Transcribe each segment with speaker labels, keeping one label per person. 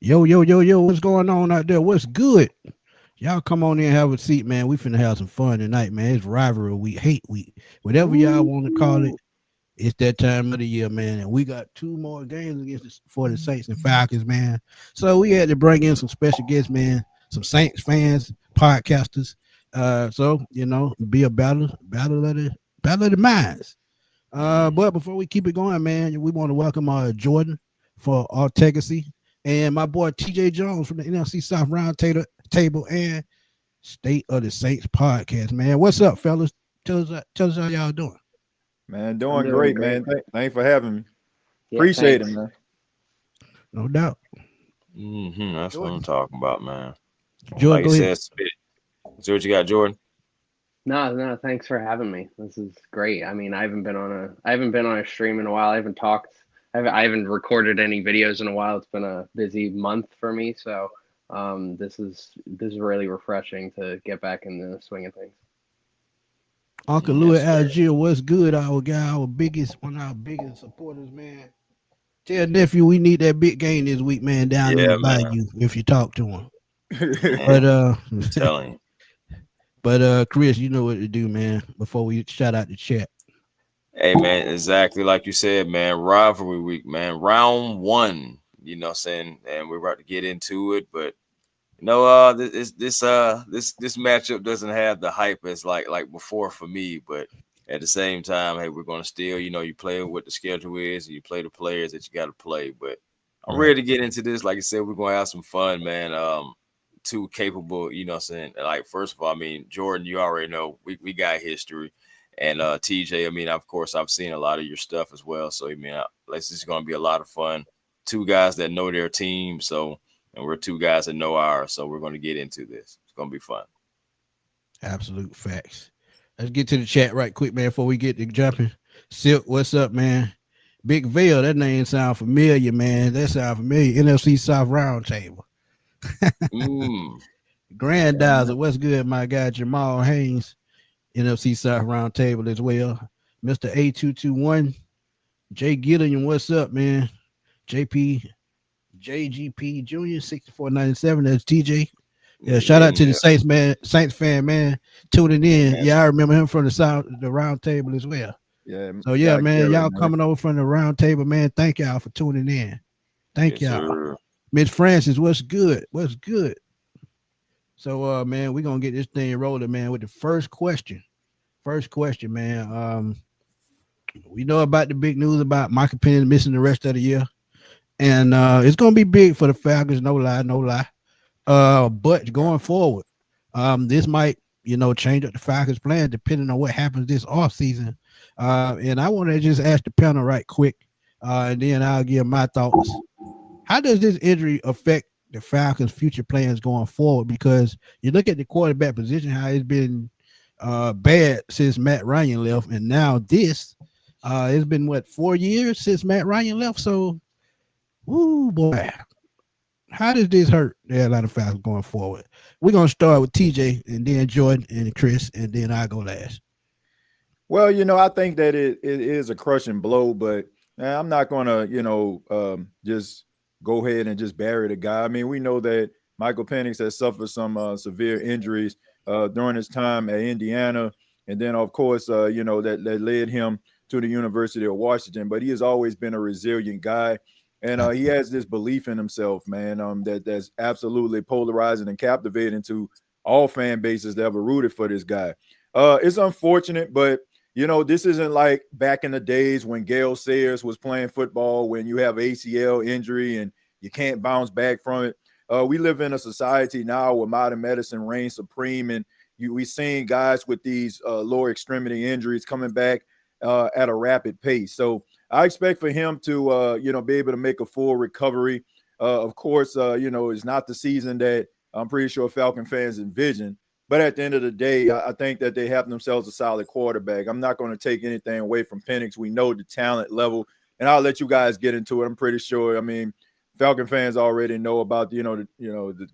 Speaker 1: Yo, yo, yo, yo, what's going on out there? What's good? Y'all come on in and have a seat, man. We finna have some fun tonight, man. It's rivalry week, hate week, whatever y'all want to call it.
Speaker 2: Ooh.
Speaker 1: It's that time of the year, man. And we got two more games for the Saints and Falcons, man. So we had to bring in some special guests, man. Some Saints fans, podcasters. Be a battle of the minds. But before we keep it going, man, we want to welcome Jordan for our Tegacy and my boy TJ Jones from the NFC South Roundtable and State of the Saints podcast, man. What's up, fellas? Tell us how y'all doing.
Speaker 3: Man,
Speaker 2: I'm
Speaker 3: doing
Speaker 2: doing
Speaker 3: great,
Speaker 2: great.
Speaker 3: man. Thanks for having me.
Speaker 2: Yeah,
Speaker 3: Appreciate
Speaker 2: thanks.
Speaker 3: it, man.
Speaker 1: No doubt.
Speaker 4: That's what
Speaker 1: Jordan.
Speaker 4: I'm talking about, man.
Speaker 1: Jordan,
Speaker 4: Like
Speaker 1: go
Speaker 4: you
Speaker 1: ahead.
Speaker 4: said, spit. See what you got, Jordan?
Speaker 2: No, thanks for having me. This is great. I mean, I haven't been on a stream in a while. I haven't talked. I haven't recorded any videos in a while. It's been a busy month for me, so this is really refreshing to get back in the swing of things.
Speaker 1: Uncle Louis
Speaker 4: Yes, sir.
Speaker 1: Algier, what's good? Our guy, one of our biggest supporters, man. Tell nephew we need that big game this week, man, down in the
Speaker 4: Yeah, man.
Speaker 1: bayou if you talk to him.
Speaker 4: Man,
Speaker 1: But
Speaker 4: I'm telling you.
Speaker 1: Chris, you know what to do, man. Before we shout out the chat.
Speaker 4: Hey, man, exactly like you said, man. Rivalry week, man. Round one. You know what I'm saying? And we're about to get into it, but this matchup doesn't have the hype as like before for me, but at the same time, hey, we're gonna still, you play what the schedule is and you play the players that you gotta play. But I'm ready to get into this. Like I said, we're gonna have some fun, man. Two capable, you know what I'm saying? Like, first of all, I mean, Jordan, you already know we got history. And TJ, I mean, of course, I've seen a lot of your stuff as well. So I mean, this is gonna be a lot of fun. Two guys that know their team, and we're two guys that know ours, so we're going to get into this. It's going to be fun.
Speaker 1: Absolute facts. Let's get to the chat right quick, man, before we get to jumping. Silk, what's up, man? Big Vale, that name sound familiar, man. That sound familiar. NFC South Roundtable. Grandizer, what's good, my guy Jamal Haynes, NFC South Roundtable as well. Mr. A221, Jay Gillian, what's up, man? JGP Jr. 6497. That's TJ. Yeah, shout out to the Saints, man, Saints fan, man, tuning in. Yeah, I remember him from the round table as well.
Speaker 3: Yeah.
Speaker 1: So yeah, man, y'all coming over from the round table, man. Thank y'all for tuning in. Thank y'all. Miss Francis, what's good? What's good? So man, we're gonna get this thing rolling, man, with the first question. First question, man. We know about the big news about Michael Penix missing the rest of the year. And it's gonna be big for the Falcons, no lie. But going forward, this might, change up the Falcons' plan depending on what happens this offseason. And I want to just ask the panel right quick, and then I'll give my thoughts. How does this injury affect the Falcons' future plans going forward? Because you look at the quarterback position, how it's been bad since Matt Ryan left, and now this, it's been 4 years since Matt Ryan left, so. Ooh, boy. How does this hurt the Atlanta Falcons going forward? We're going to start with TJ and then Jordan and Chris, and then I'll go last.
Speaker 3: Well, I think that it is a crushing blow, but I'm not going to, just go ahead and just bury the guy. I mean, we know that Michael Penix has suffered some severe injuries during his time at Indiana. And then, of course, that led him to the University of Washington. But he has always been a resilient guy. And he has this belief in himself, man, that's absolutely polarizing and captivating to all fan bases that ever rooted for this guy. It's unfortunate, but, this isn't like back in the days when Gale Sayers was playing football, when you have ACL injury and you can't bounce back from it. We live in a society now where modern medicine reigns supreme, and we're seeing guys with these lower extremity injuries coming back at a rapid pace. So I expect for him to, be able to make a full recovery. Of course, it's not the season that I'm pretty sure Falcon fans envision. But at the end of the day, I think that they have themselves a solid quarterback. I'm not going to take anything away from Penix. We know the talent level, and I'll let you guys get into it. I'm pretty sure. I mean, Falcon fans already know about the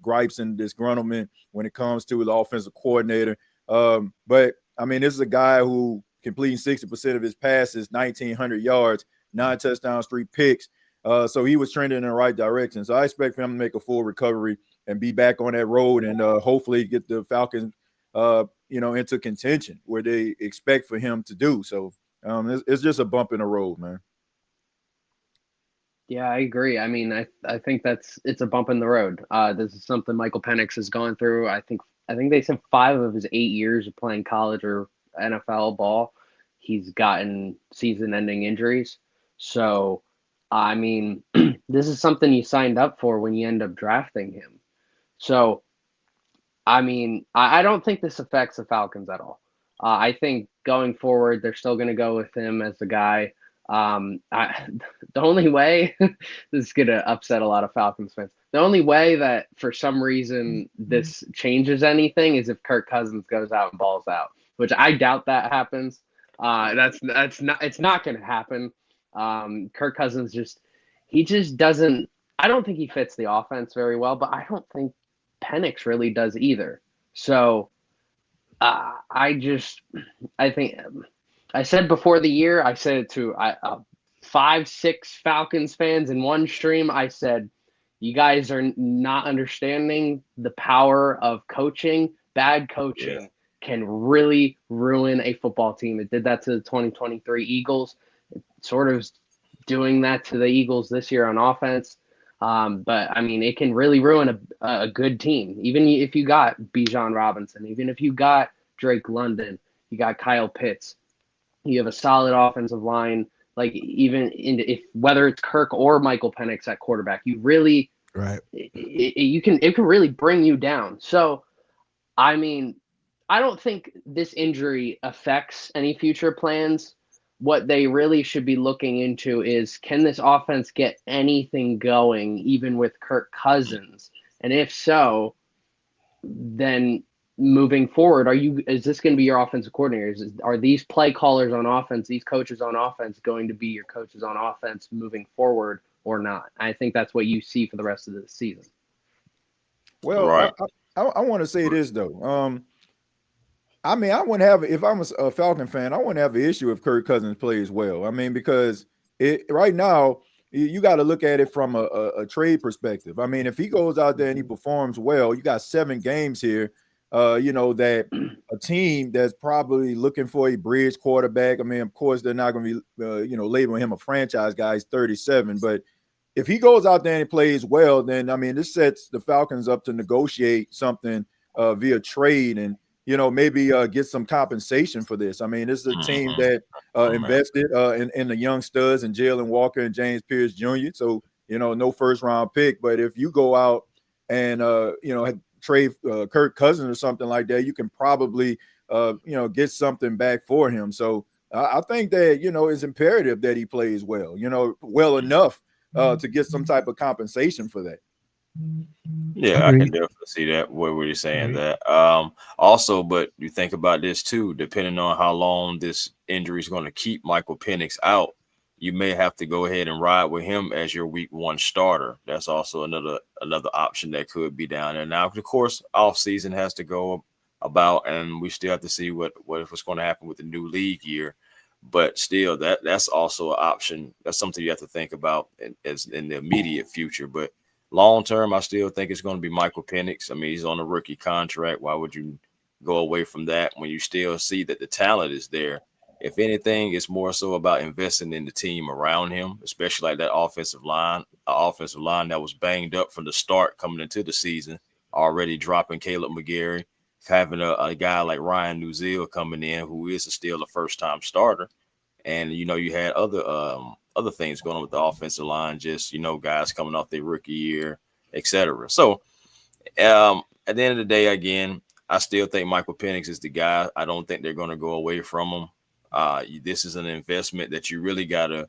Speaker 3: gripes and disgruntlement when it comes to the offensive coordinator. But I mean, this is a guy who completing 60% of his passes, 1,900 yards, 9 touchdowns, 3 picks. So he was trending in the right direction. So I expect for him to make a full recovery and be back on that road and hopefully get the Falcons, into contention where they expect for him to do. So it's just a bump in the road, man.
Speaker 2: Yeah, I agree. I mean, I think it's a bump in the road. This is something Michael Penix has gone through. I think they said 5 of his 8 years of playing college or NFL ball, he's gotten season-ending injuries. So, I mean, this is something you signed up for when you end up drafting him. So, I mean, I don't think this affects the Falcons at all. I think going forward, they're still going to go with him as the guy. The only way this is going to upset a lot of Falcons fans. The only way that for some reason this changes anything is if Kirk Cousins goes out and balls out, which I doubt that happens. It's not going to happen. Kirk Cousins just doesn't. I don't think he fits the offense very well, but I don't think Penix really does either. So I think I said before the year, I said it to 5-6 Falcons fans in one stream. I said, you guys are not understanding the power of coaching. Bad coaching can really ruin a football team. It did that to the 2023 Eagles. It sort of doing that to the Eagles this year on offense. But I mean, it can really ruin a good team. Even if you got Bijan Robinson, even if you got Drake London, you got Kyle Pitts, you have a solid offensive line. Like even if whether it's Kirk or Michael Penix at quarterback, you really it can really bring you down. So, I mean, I don't think this injury affects any future plans. What they really should be looking into is, can this offense get anything going, even with Kirk Cousins? And if so, then moving forward, is this going to be your offensive coordinator? Are these play callers on offense, these coaches on offense, going to be your coaches on offense moving forward or not? I think that's what you see for the rest of the season.
Speaker 3: Well, right. I want to say this though. I mean, I wouldn't have, if I'm a Falcon fan, I wouldn't have an issue if Kirk Cousins plays well. I mean, because right now, you got to look at it from a trade perspective. I mean, if he goes out there and he performs well, you got 7 games here, that a team that's probably looking for a bridge quarterback. I mean, of course, they're not going to be, labeling him a franchise guy. He's 37. But if he goes out there and he plays well, then, I mean, this sets the Falcons up to negotiate something via trade and, maybe get some compensation for this. I mean, this is a team that invested in the young studs and Jalen Walker and James Pierce Jr. So, no first round pick. But if you go out and, trade Kirk Cousins or something like that, you can probably, get something back for him. So I think that, it's imperative that he plays well, well enough to get some type of compensation for that.
Speaker 4: Yeah, I can definitely see that. What were you saying that? Also, but you think about this too, depending on how long this injury is going to keep Michael Penix out, you may have to go ahead and ride with him as your week 1 starter. That's also another option that could be down there. Now, of course, off season has to go about, and we still have to see what's going to happen with the new league year. But still, that's also an option. That's something you have to think about in the immediate future. But long term, I still think it's going to be Michael Penix. I mean, he's on a rookie contract. Why would you go away from that when you still see that the talent is there? If anything, it's more so about investing in the team around him, especially like that offensive line that was banged up from the start coming into the season, already dropping Caleb McGarry, having a guy like Ryan Nuzil coming in, who is still a first-time starter. And, you had other things going on with the offensive line, just, guys coming off their rookie year, etc. So at the end of the day, again, I still think Michael Penix is the guy. I don't think they're going to go away from him. This is an investment that you really got to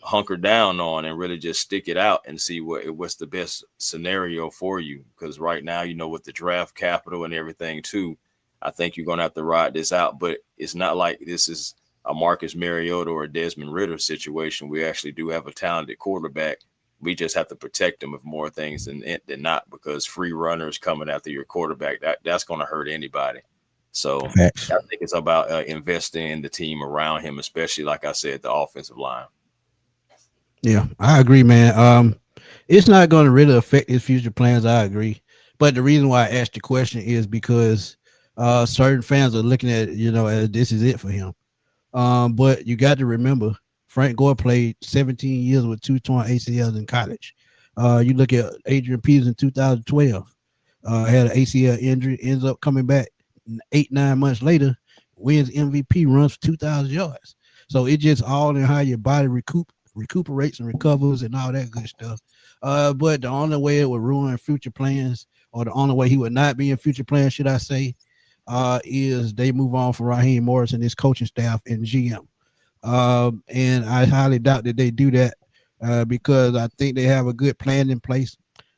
Speaker 4: hunker down on and really just stick it out and see what's the best scenario for you. Because right now, with the draft capital and everything too, I think you're going to have to ride this out. But it's not like this is a Marcus Mariota or a Desmond Ridder situation. We actually do have a talented quarterback. We just have to protect him with more things than not, because free runners coming after your quarterback, that's going to hurt anybody. So I think it's about investing in the team around him, especially, like I said, the offensive line.
Speaker 1: Yeah, I agree, man. It's not going to really affect his future plans. I agree, but the reason why I asked the question is because certain fans are looking at it, as this is it for him. But you got to remember, Frank Gore played 17 years with 2 torn ACLs in college. You look at Adrian Peterson in 2012, had an ACL injury, ends up coming back 8-9 months later, wins MVP, runs for 2,000 yards. So it just all in how your body recuperates and recovers and all that good stuff. But the only way it would ruin future plans, or the only way he would not be in future plans, should I say, is they move on from Raheem Morris and his coaching staff and GM. And I highly doubt that they do that because I think they have a good plan in place.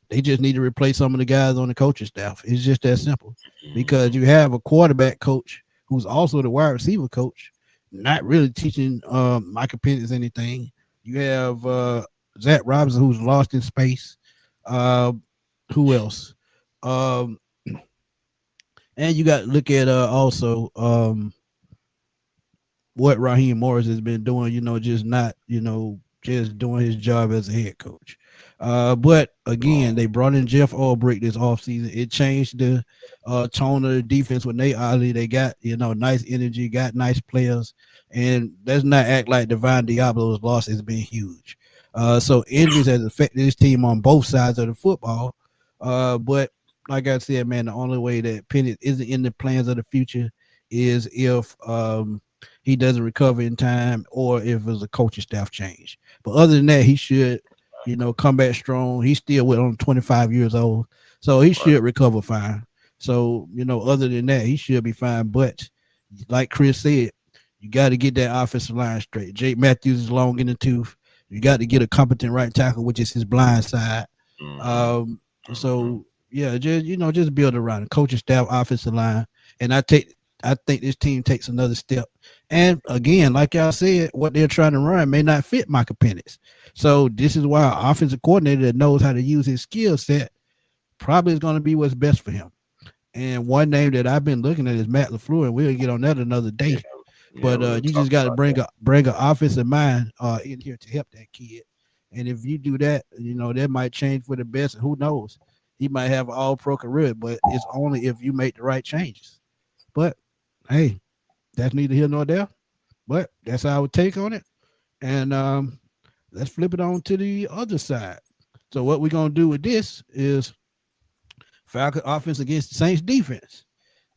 Speaker 1: They just need to replace some of the guys on the coaching staff. It's just that simple. Because you have a quarterback coach who's also the wide receiver coach, not really teaching Michael Penix anything. You have Zach Robinson, who's lost in space. Who else? And you got to look at also what Raheem Morris has been doing, just not, just doing his job as a head coach. But again, they brought in Jeff Ulbrich this offseason. It changed the tone of the defense with Nate Olley. They got, nice energy, got nice players. And let's not act like Divine Diablo's loss has been huge. So injuries has affected this team on both sides of the football. But like I said, man, the only way that Penix isn't in the plans of the future is if he doesn't recover in time or if there's a coaching staff change. But other than that, he should, come back strong. He's still only 25 years old, so he should recover fine. So, other than that, he should be fine. But like Chris said, you got to get that offensive line straight. Jake Matthews is long in the tooth. You got to get a competent right tackle, which is his blind side. So yeah, just build around the coaching staff, offensive line, and I think this team takes another step. And again, like y'all said, what they're trying to run may not fit Michael Penix. So this is why an offensive coordinator that knows how to use his skill set probably is going to be what's best for him. And one name that I've been looking at is Matt LaFleur, and we'll get on that another day. But you just got to bring an offensive mind in here to help that kid. And if you do that, that might change for the best. And who knows? He might have an all-pro career, but it's only if you make the right changes. But, hey, that's neither here nor there. But that's our take on it. And let's flip it on to the other side. So what we're going to do with this is Falcon offense against the Saints defense.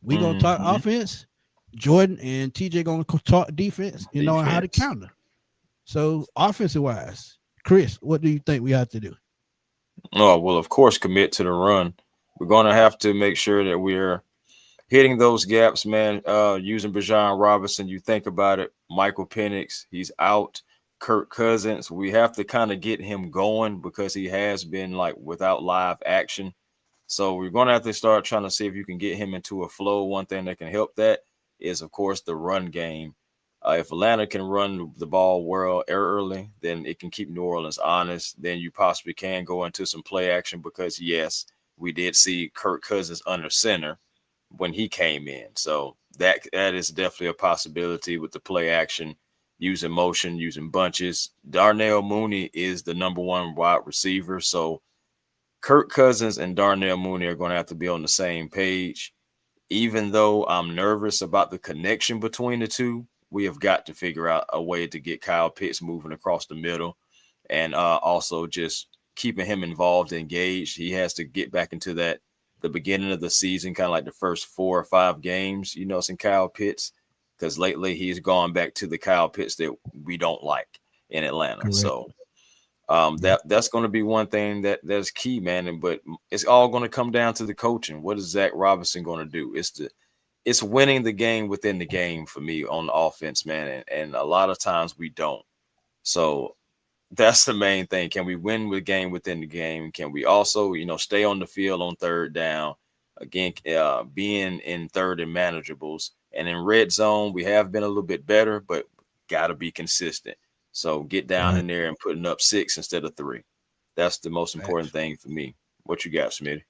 Speaker 1: We're going to talk offense. Jordan and TJ going to talk defense, and how to counter. So offensive-wise, Chris, what do you think we have to do?
Speaker 4: Oh, well, of course, commit to the run. We're going to have to make sure that we're hitting those gaps, man. Using Bijan Robinson, you think about it, Michael Penix, he's out. Kirk Cousins, we have to kind of get him going because he has been without live action. So we're going to have to start trying to see if you can get him into a flow. One thing that can help that is, of course, the run game. If Atlanta can run the ball well early, then it can keep New Orleans honest. Then you possibly can go into some play action because, yes, we did see Kirk Cousins under center when he came in. So that is definitely a possibility with the play action, using motion, using bunches. Darnell Mooney is the number one wide receiver. So Kirk Cousins and Darnell Mooney are going to have to be on the same page. Even though I'm nervous about the connection between the two, we have got to figure out a way to get Kyle Pitts moving across the middle and also just keeping him involved, engaged. He has to get back into the beginning of the season, kind of like the first 4 or 5 games, in Kyle Pitts, because lately he's gone back to the Kyle Pitts that we don't like in Atlanta. Correct. So that's going to be one thing that's key, man. But it's all going to come down to the coaching. What is Zach Robinson going to do? It's winning the game within the game for me on the offense, man. And a lot of times we don't. So that's the main thing. Can we win the game within the game? Can we also, stay on the field on third down? Again, being in third and manageables. And in red zone, we have been a little bit better, but got to be consistent. So get down in there and putting up 6 instead of 3. That's the most important thing for me. What you got, Smitty?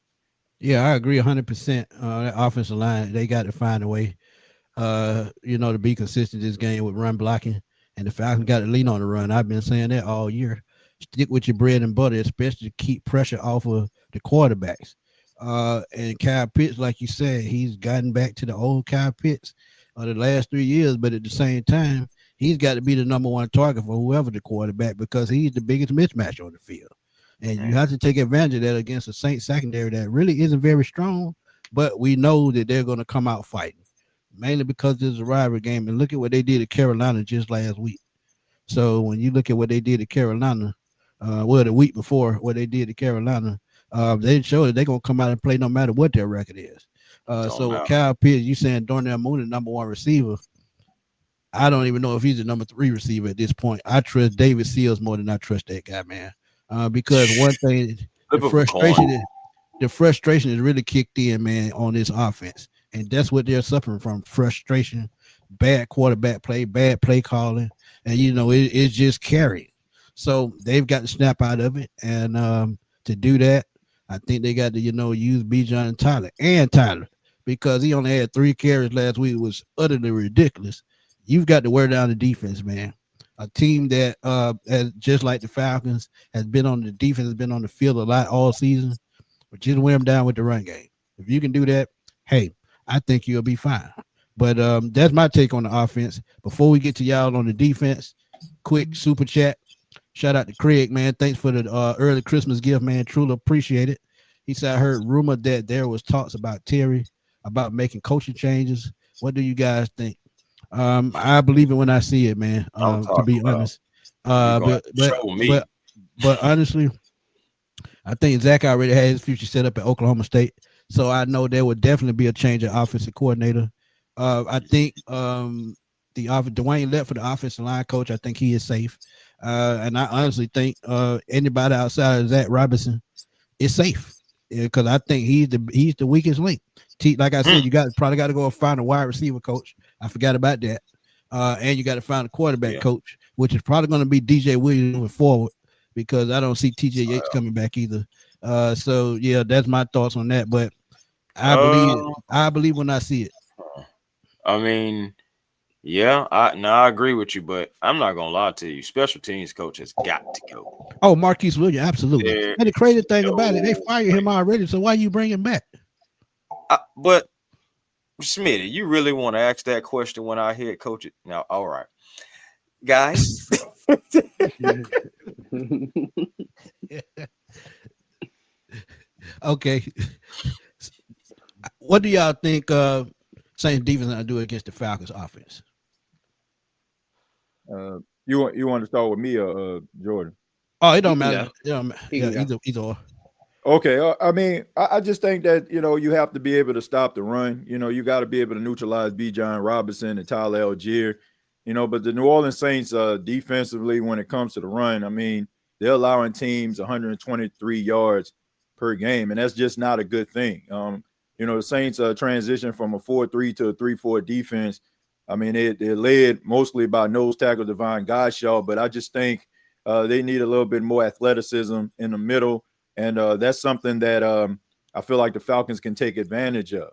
Speaker 1: Yeah, I agree 100%. That offensive line, they got to find a way, to be consistent this game with run blocking. And the Falcons got to lean on the run. I've been saying that all year. stick with your bread and butter, especially to keep pressure off of the quarterbacks. And Kyle Pitts, like you said, he's gotten back to the old Kyle Pitts of the last 3 years, but at the same time, he's got to be the number one target for whoever the quarterback because he's the biggest mismatch on the field. And you have to take advantage of that against the Saints secondary that really isn't very strong, but we know that they're going to come out fighting, mainly because there's a rivalry game. And look at what they did at Carolina just last week. So when you look at what they did at Carolina, the week before, what they did at Carolina, they showed that they're going to come out and play no matter what their record is. So with Kyle Pitts, you saying Darnell Mooney, number one receiver, I don't even know if he's the number 3 receiver at this point. I trust David Seals more than I trust that guy, man. Because one thing, the frustration is really kicked in, man, on this offense. And that's what they're suffering from, frustration, bad quarterback play, bad play calling. And, it's just carried. So they've got to snap out of it. And to do that, I think they got to, use Bijan and Tyler, because he only had 3 carries last week. It was utterly ridiculous. You've got to wear down the defense, man. A team that, has, just like the Falcons, has been on the defense, has been on the field a lot all season, but just wear them down with the run game. If you can do that, hey, I think you'll be fine. But that's my take on the offense. Before we get to y'all on the defense, quick super chat. Shout out to Craig, man. Thanks for the early Christmas gift, man. Truly appreciate it. He said, I heard rumor that there was talks about Terry, about making coaching changes. What do you guys think? I believe it when I see it, man. To be honest, but honestly, I think Zach already had his future set up at Oklahoma State, so I know there would definitely be a change of offensive coordinator. I think Dwayne left for the offensive line coach. I think he is safe, and I honestly think anybody outside of Zach Robinson is safe because I think he's the weakest link. Like I said, you probably got to go and find a wide receiver coach. I forgot about that. And you got to find a quarterback coach, which is probably going to be DJ Williams moving forward because I don't see TJ Yates coming back either. So yeah, that's my thoughts on that. But I believe when I see it.
Speaker 4: I mean, yeah, I agree with you, but I'm not gonna lie to you. Special teams coach has got to go.
Speaker 1: Oh, Marquise Williams, absolutely. And the crazy thing about it, they fired him already. So why you bring him back?
Speaker 4: But Smitty, you really want to ask that question when I head coach it? Now, all right, guys.
Speaker 1: Okay. What do y'all think Saints defense gonna do against the Falcons offense?
Speaker 3: You want to start with me or Jordan?
Speaker 1: Oh, it don't matter. Either.
Speaker 3: Okay, I mean, I just think that, you have to be able to stop the run. You got to be able to neutralize Bijan Robinson and Tyler Algier, but the New Orleans Saints defensively, when it comes to the run, I mean, they're allowing teams 123 yards per game, and that's just not a good thing. The Saints transition from a 4-3 to a 3-4 defense. I mean, they're led mostly by nose tackle Devon Shough, but I just think they need a little bit more athleticism in the middle. And that's something that I feel like the Falcons can take advantage of.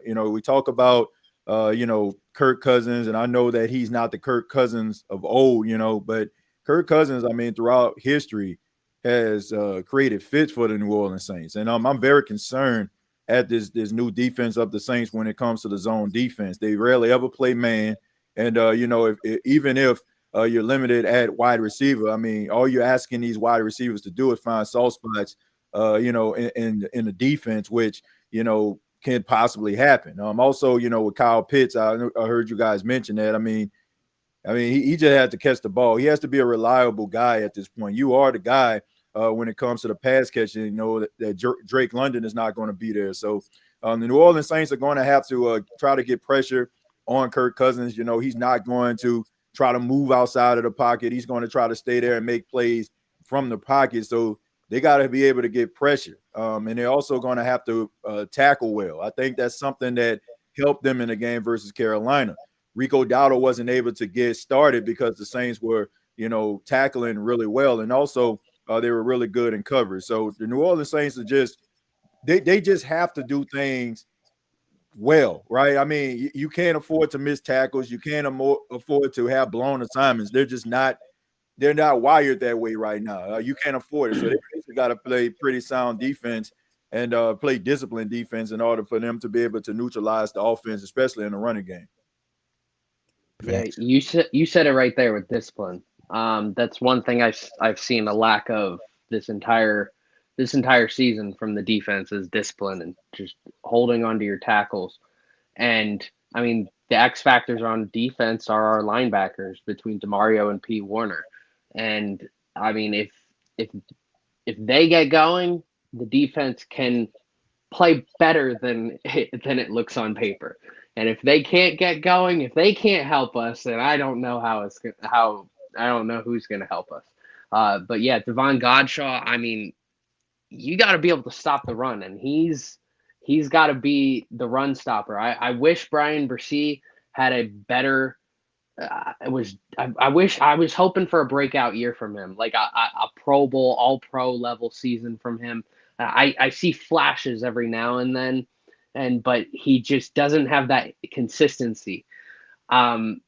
Speaker 3: We talk about, Kirk Cousins, and I know that he's not the Kirk Cousins of old, but Kirk Cousins, I mean, throughout history has created fits for the New Orleans Saints. And I'm very concerned at this new defense of the Saints when it comes to the zone defense. They rarely ever play man. And, even if you're limited at wide receiver, I mean, all you're asking these wide receivers to do is find soft spots, in the defense, which, can possibly happen. Also, with Kyle Pitts, I heard you guys mention that. I mean, he just has to catch the ball. He has to be a reliable guy at this point. You are the guy when it comes to the pass catching, that Drake London is not going to be there. So the New Orleans Saints are going to have to try to get pressure on Kirk Cousins. He's not going to try to move outside of the pocket. He's going to try to stay there and make plays from the pocket. So they got to be able to get pressure. And they're also going to have to tackle well. I think that's something that helped them in the game versus Carolina. Rico Dowdle wasn't able to get started because the Saints were, tackling really well. And also they were really good in coverage. So the New Orleans Saints are they just have to do things well, right? I mean, you can't afford to miss tackles. You can't afford to have blown assignments. They're just not they're not wired that way right now. You can't afford it. So they basically got to play pretty sound defense and play disciplined defense in order for them to be able to neutralize the offense, especially in the running game.
Speaker 2: Yeah, you said it right there with discipline. That's one thing I've seen a lack of this entire season from the defense is discipline and just holding onto your tackles. And I mean, the X factors on defense are our linebackers between DeMario and Pete Werner. And I mean, if they get going, the defense can play better than it looks on paper. And if they can't get going, if they can't help us, then I don't know I don't know who's going to help us. But yeah, Devon Godshaw, I mean, you got to be able to stop the run, and he's got to be the run stopper. I wish Brian Bresee had a better. I was hoping for a breakout year from him, like a Pro Bowl, All Pro level season from him. I see flashes every now and then, but he just doesn't have that consistency. You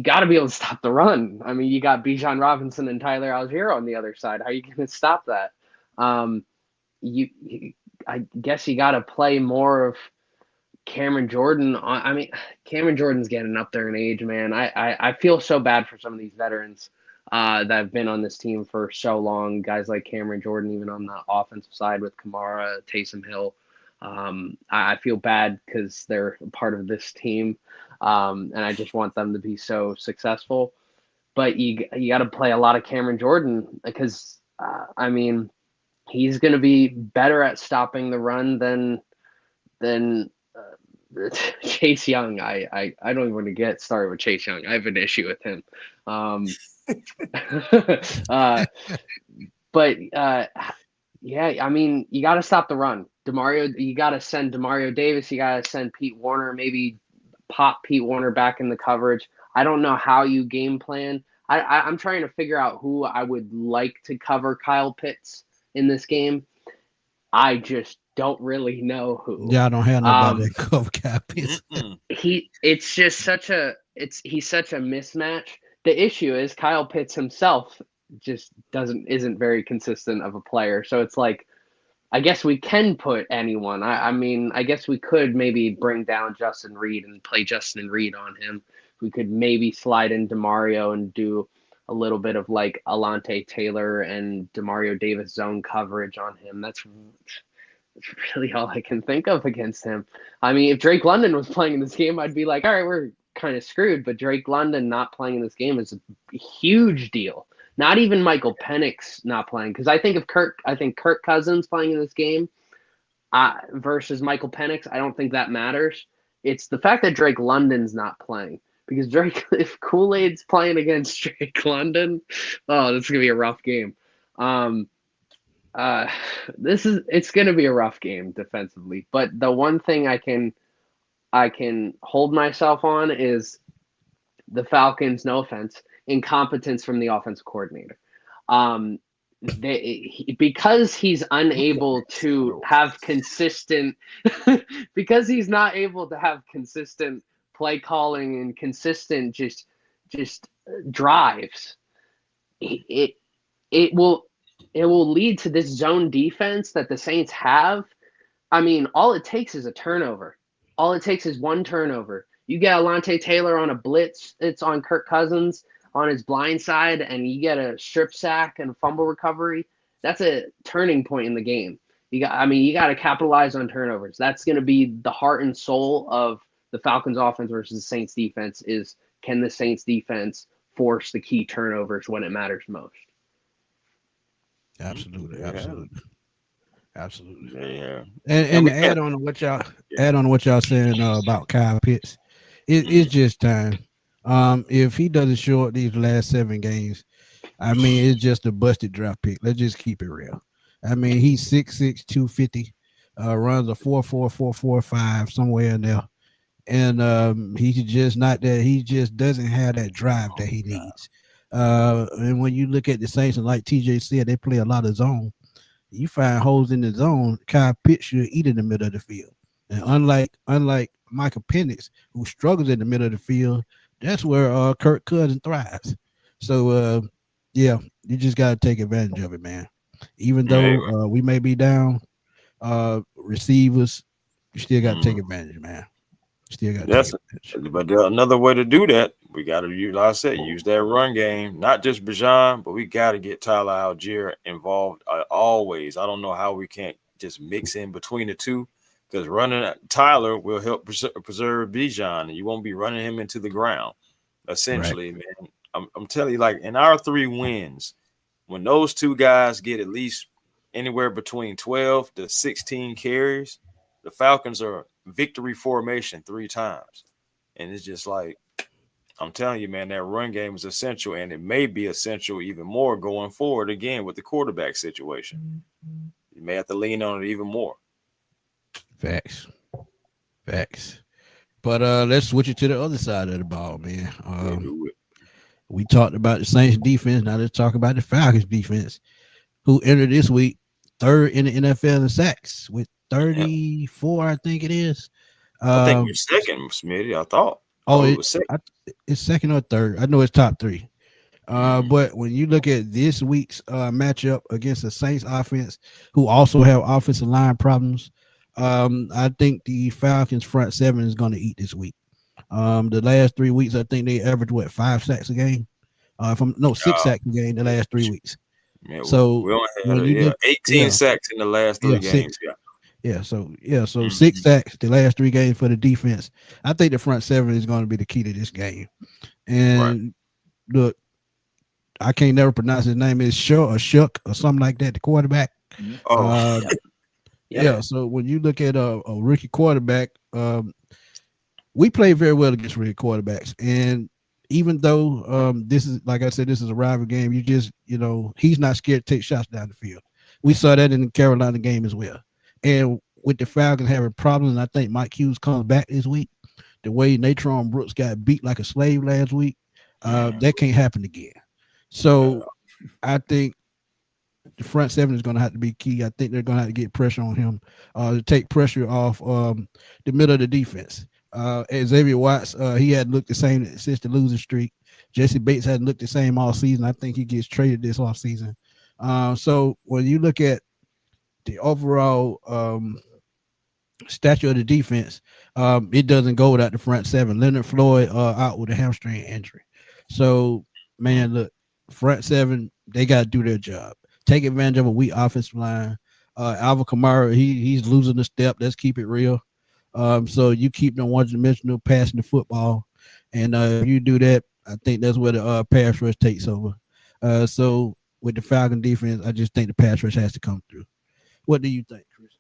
Speaker 2: got to be able to stop the run. I mean, you got Bijan Robinson and Tyler Algier on the other side. How are you going to stop that? I guess you got to play more of Cameron Jordan. I mean, Cameron Jordan's getting up there in age, man. I feel so bad for some of these veterans that have been on this team for so long. Guys like Cameron Jordan, even on the offensive side with Kamara, Taysom Hill. I feel bad because they're part of this team, and I just want them to be so successful. But you got to play a lot of Cameron Jordan because, I mean, he's going to be better at stopping the run than Chase Young. I don't even want to get started with Chase Young. I have an issue with him. Yeah, I mean, you got to stop the run. You got to send Demario Davis. You got to send Pete Werner, maybe pop Pete Werner back in the coverage. I don't know how you game plan. I'm trying to figure out who I would like to cover Kyle Pitts in this game. I just don't really know who.
Speaker 1: Yeah, I don't have nobody that cover Kyle Pitts.
Speaker 2: He's such a mismatch. The issue is Kyle Pitts himself just isn't very consistent of a player. So it's like, I guess we can put anyone. I mean, I guess we could maybe bring down Justin Reed and play Justin Reed on him. We could maybe slide in DeMario and do a little bit of like Alante Taylor and Demario Davis zone coverage on him. That's really all I can think of against him. I mean, if Drake London was playing in this game, I'd be like, all right, we're kind of screwed. But Drake London not playing in this game is a huge deal. Not even Michael Penix not playing, because I think Kirk Cousins playing in this game versus Michael Penix, I don't think that matters. It's the fact that Drake London's not playing, because if Kool-Aid's playing against Drake London, oh, this is gonna be a rough game. It's gonna be a rough game defensively. But the one thing I can hold myself on is the Falcons, no offense, incompetence from the offensive coordinator. Because he's unable to have consistent because he's not able to have consistent play calling and consistent just drives, it will lead to this zone defense that the Saints have. I mean, all it takes is a turnover. All it takes is one turnover. You get Alante Taylor on a blitz, it's on Kirk Cousins on his blind side, and you get a strip sack and a fumble recovery. That's a turning point in the game. You got to capitalize on turnovers. That's going to be the heart and soul of the Falcons offense versus the Saints defense. Is, can the Saints defense force the key turnovers when it matters most?
Speaker 1: Absolutely.
Speaker 4: Yeah.
Speaker 1: And to add on to what y'all saying about Kyle Pitts, it's just time. If he doesn't show up these last 7 games, I mean, it's just a busted draft pick. Let's just keep it real. I mean, he's 6'6", 250, runs a 4.4, 4.45, somewhere in there. And he's just not that. He just doesn't have that drive that he needs. And when you look at the Saints, and like TJ said, they play a lot of zone. You find holes in the zone, Kyle Pitts should eat in the middle of the field. And unlike Michael Penix, who struggles in the middle of the field, that's where Kirk Cousins thrives. So Yeah, you just got to take advantage of it, man. Even though we may be down, receivers, you still got to take advantage, man. Still got to take advantage.
Speaker 4: But another way to do that, we got to use, like I said, use that run game. Not just Bijan, but we got to get Tyler Algier involved always. I don't know how we can't just mix in between the two, because running Tyler will help preserve Bijan, and you won't be running him into the ground. Essentially, right. Man, I'm telling you, like in our 3 wins, when those 2 guys get at least anywhere between 12 to 16 carries, the Falcons are victory formation 3 times. And it's just like, I'm telling you, man, that run game is essential, and it may be essential even more going forward again with the quarterback situation. You may have to lean on it even more.
Speaker 1: Facts. But let's switch it to the other side of the ball, man. We talked about the Saints defense. Now let's talk about the Falcons defense, who entered this week 3rd in the NFL in sacks with 34, I think it is.
Speaker 4: I think we're 2nd, Smitty. I thought.
Speaker 1: It was 2nd. It's 2nd or 3rd. I know it's top 3. But when you look at this week's matchup against the Saints offense, who also have offensive line problems, I think the Falcons front 7 is going to eat this week. The last 3 weeks, I think they averaged 5 sacks a game. 6 sacks a game the last 3 weeks.
Speaker 4: Yeah,
Speaker 1: so
Speaker 4: we only had 18 sacks in the last 3 games.
Speaker 1: 6. So 6 sacks the last 3 games for the defense. I think the front 7 is going to be the key to this game. And look, I can't never pronounce his name. Is Shough or something like that, the quarterback. So when you look at a rookie quarterback, we play very well against rookie quarterbacks. And even though this is, like I said, this is a rival game, he's not scared to take shots down the field. We saw that in the Carolina game as well. And with the Falcons having problems, I think Mike Hughes comes back this week. The way Natron Brooks got beat like a slave last week, that can't happen again. So I think the front 7 is going to have to be key. I think they're going to have to get pressure on him to take pressure off the middle of the defense. Xavier Watts, he hadn't looked the same since the losing streak. Jesse Bates hadn't looked the same all season. I think he gets traded this off season. So when you look at the overall stature of the defense, it doesn't go without the front 7. Leonard Floyd out with a hamstring injury. So, man, look, front 7, they got to do their job. Take advantage of a weak offensive line. Alvin Kamara, he's losing the step. Let's keep it real. So you keep them one-dimensional passing the football. And if you do that, I think that's where the pass rush takes over. So with the Falcon defense, I just think the pass rush has to come through. What do you think, Chris?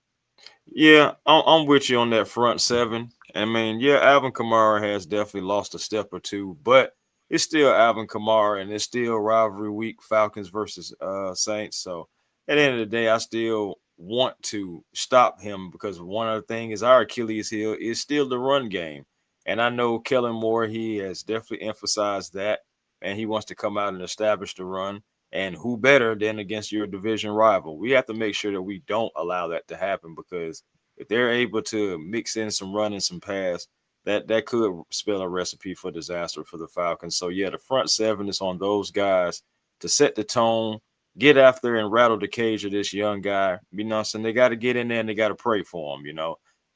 Speaker 4: Yeah, I'm with you on that front 7. I mean, Alvin Kamara has definitely lost a step or 2, but it's still Alvin Kamara, and it's still rivalry week, Falcons versus Saints. So at the end of the day, I still want to stop him, because one other thing is our Achilles heel is still the run game. And I know Kellen Moore, he has definitely emphasized that, and he wants to come out and establish the run. And who better than against your division rival? We have to make sure that we don't allow that to happen, because if they're able to mix in some run and some pass, that could spell a recipe for disaster for the Falcons. So, the front 7 is on those guys to set the tone, get after and rattle the cage of this young guy. You know what I'm saying? They got to get in there and they got to pray for him,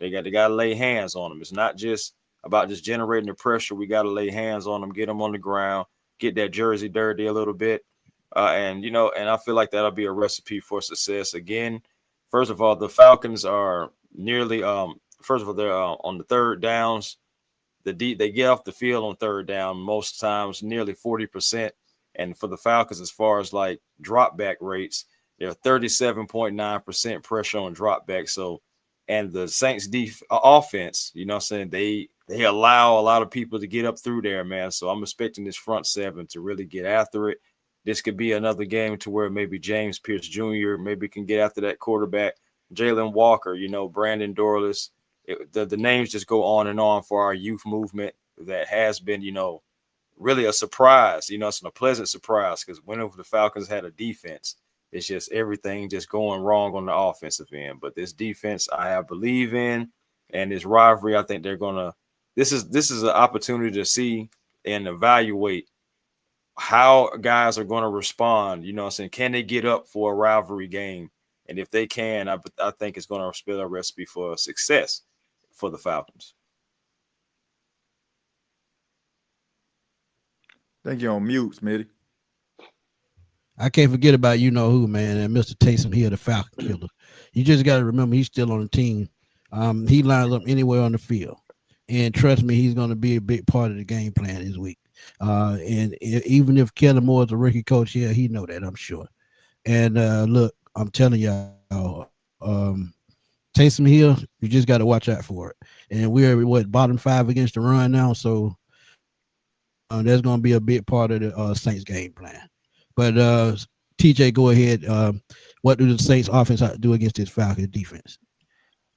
Speaker 4: They got to lay hands on him. It's not just about just generating the pressure. We got to lay hands on them, get them on the ground, get that jersey dirty a little bit. And I feel like that'll be a recipe for success. Again, first of all, the Falcons are nearly they're on the third downs. They get off the field on third down most times, nearly 40%. And for the Falcons, as far as like drop back rates, they're 37.9% pressure on drop back. So, and the Saints offense, they allow a lot of people to get up through there, man. So I'm expecting this front 7 to really get after it. This could be another game to where maybe James Pierce Jr. maybe can get after that quarterback. Jalen Walker, Brandon Dorless. The names just go on and on for our youth movement that has been, really a surprise. It's a pleasant surprise, because whenever the Falcons had a defense, it's just everything just going wrong on the offensive end. But this defense I believe in, and this rivalry, I think they're going to – this is an opportunity to see and evaluate how guys are going to respond. You know what I'm saying? Can they get up for a rivalry game? And if they can, I think it's going to spell a recipe for success for the Falcons.
Speaker 3: I think you're on mute, Smitty.
Speaker 1: I can't forget about you know who, man, and Mr. Taysom Hill, the Falcon killer. You just got to remember he's still on the team. He lines up anywhere on the field, and trust me, he's going to be a big part of the game plan this week. And even if Kellen Moore is a rookie coach here, he know that, I'm sure. And look, I'm telling y'all, Taysom Hill, you just got to watch out for it. And we're bottom 5 against the run now, so that's going to be a big part of the Saints game plan. But TJ, go ahead. What do the Saints offense have to do against this Falcons defense?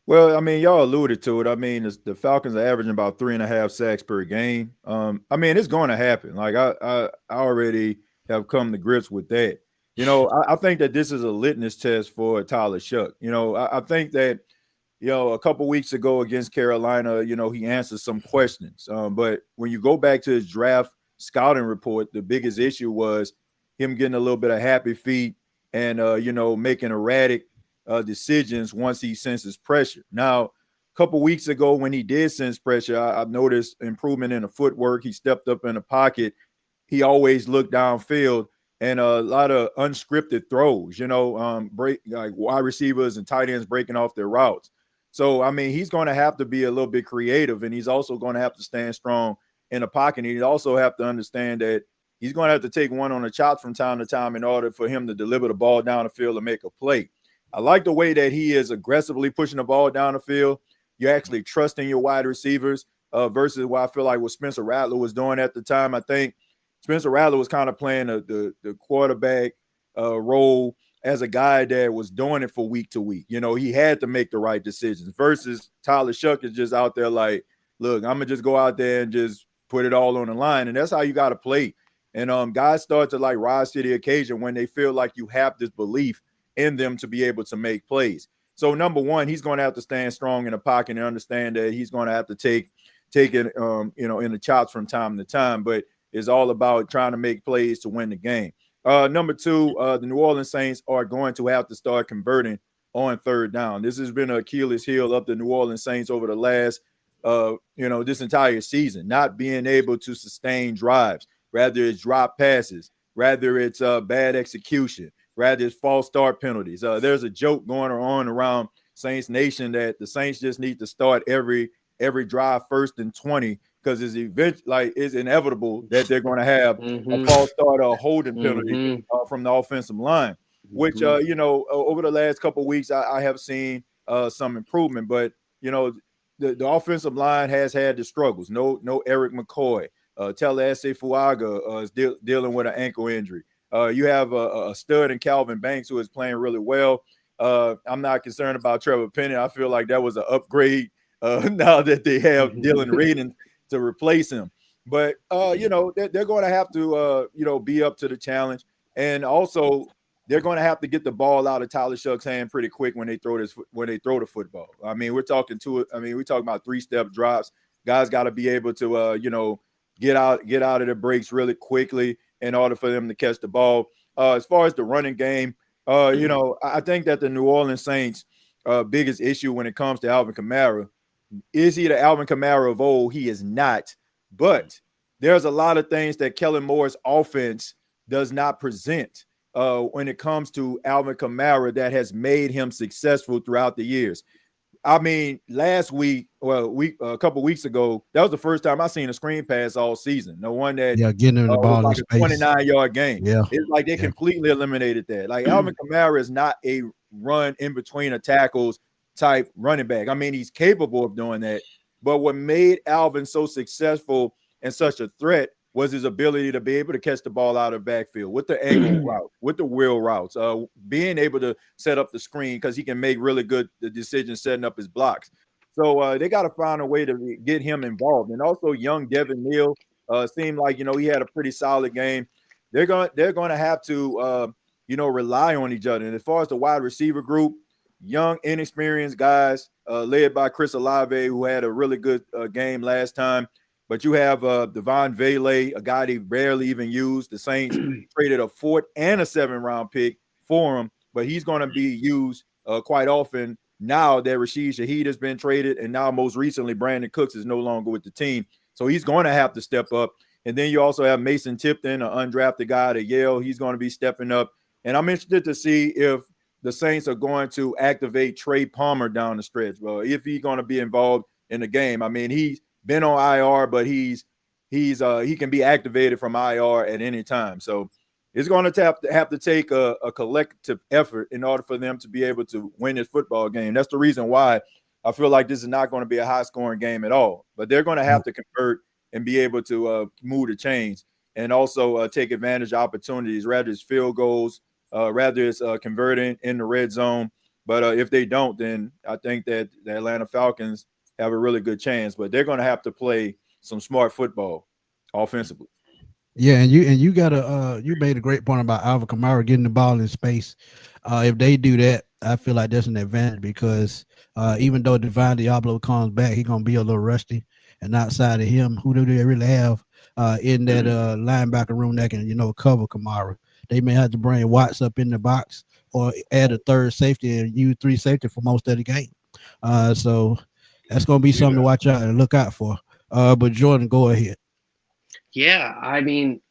Speaker 3: Well, I mean, y'all alluded to it. I mean, the Falcons are averaging about 3.5 sacks per game. I mean, it's going to happen. Like I already have come to grips with that. You know, I think that this is a litmus test for Tyler Shough. You know, I think that, you know, a couple weeks ago against Carolina, you know, he answered some questions. But when you go back to his draft scouting report, the biggest issue was him getting a little bit of happy feet and, you know, making erratic decisions once he senses pressure. Now, a couple weeks ago when he did sense pressure, I've noticed improvement in the footwork. He stepped up in the pocket. He always looked downfield and a lot of unscripted throws, you know, break like wide receivers and tight ends breaking off their routes. So, I mean, he's going to have to be a little bit creative, and he's also going to have to stand strong in the pocket. He'd also have to understand that he's going to have to take one on the chops from time to time in order for him to deliver the ball down the field and make a play. I like the way that he is aggressively pushing the ball down the field. You're actually trusting your wide receivers versus what I feel like what Spencer Rattler was doing at the time. I think Spencer Rattler was kind of playing the quarterback role as a guy that was doing it for week to week. You know, he had to make the right decisions versus Tyler Shough is just out there like, look, I'm going to just go out there and just put it all on the line. And that's how you got to play. And guys start to like rise to the occasion when they feel like you have this belief in them to be able to make plays. So number one, he's going to have to stand strong in the pocket and understand that he's going to have to take it, you know, in the chops from time to time. But it's all about trying to make plays to win the game. Number two, the New Orleans Saints are going to have to start converting on third down. This has been an Achilles heel of the New Orleans Saints over the last, you know, this entire season, not being able to sustain drives. Rather it's drop passes, rather it's bad execution, rather it's false start penalties. There's a joke going on around Saints Nation that the Saints just need to start every drive 1st and 20 because it's inevitable that they're going to have a false start or a holding penalty from the offensive line, which, you know, over the last couple of weeks, I have seen some improvement. But, you know, the offensive line has had the struggles. No Eric McCoy. Tallahassee Fuaga is dealing with an ankle injury. You have a stud in Calvin Banks who is playing really well. I'm not concerned about Trevor Penning. I feel like that was an upgrade now that they have Dylan Radin to replace him. But, you know, they're going to have to, you know, be up to the challenge. And also they're going to have to get the ball out of Tyler Shough's hand pretty quick when they throw the football. I mean, we're talking about 3-step drops. Guys got to be able to, you know, get out of the breaks really quickly in order for them to catch the ball. As far as the running game, you know, I think that the New Orleans Saints' biggest issue when it comes to Alvin Kamara, is he the Alvin Kamara of old? He is not. But there's a lot of things that Kellen Moore's offense does not present when it comes to Alvin Kamara that has made him successful throughout the years. I mean, a couple weeks ago, that was the first time I seen a screen pass all season. The one that
Speaker 1: getting him the ball
Speaker 3: was like a 29-yard game.
Speaker 1: Yeah,
Speaker 3: it's like they completely eliminated that. Like Alvin Kamara is not a run in between the tackles type running back. I mean, he's capable of doing that, but what made Alvin so successful and such a threat was his ability to be able to catch the ball out of the backfield with the angle route, with the wheel routes, being able to set up the screen because he can make really good decisions setting up his blocks. So they got to find a way to get him involved. And also young Devin Neal seemed like, you know, he had a pretty solid game. They're going to have to, you know, rely on each other. And as far as the wide receiver group, young, inexperienced guys led by Chris Olave, who had a really good game last time. But you have Devon Vele, a guy they barely even used. The Saints traded a 4th and a 7th-round pick for him, but he's going to be used quite often now that Rashid Shaheed has been traded, and now most recently Brandon Cooks is no longer with the team. So he's going to have to step up. And then you also have Mason Tipton, an undrafted guy at Yale. He's going to be stepping up. And I'm interested to see if the Saints are going to activate Trey Palmer down the stretch. Well, if he's going to be involved in the game. I mean, he's been on IR, but he can be activated from IR at any time. So it's going to have to take a collective effort in order for them to be able to win this football game. That's the reason why I feel like this is not going to be a high-scoring game at all. But they're going to have to convert and be able to move the chains and also take advantage of opportunities, rather it's field goals, rather it's converting in the red zone. But if they don't, then I think that the Atlanta Falcons have a really good chance. But they're going to have to play some smart football offensively.
Speaker 1: Yeah, and you gotta you made a great point about Alvin Kamara getting the ball in space. If they do that, I feel like that's an advantage because even though Divine Diablo comes back, he's gonna be a little rusty. And outside of him, who do they really have in that linebacker room that can cover Kamara? They may have to bring Watts up in the box or add a third safety and use 3 safety for most of the game. So that's gonna be something to watch out and look out for. But Jordan, go ahead.
Speaker 2: Yeah, I mean,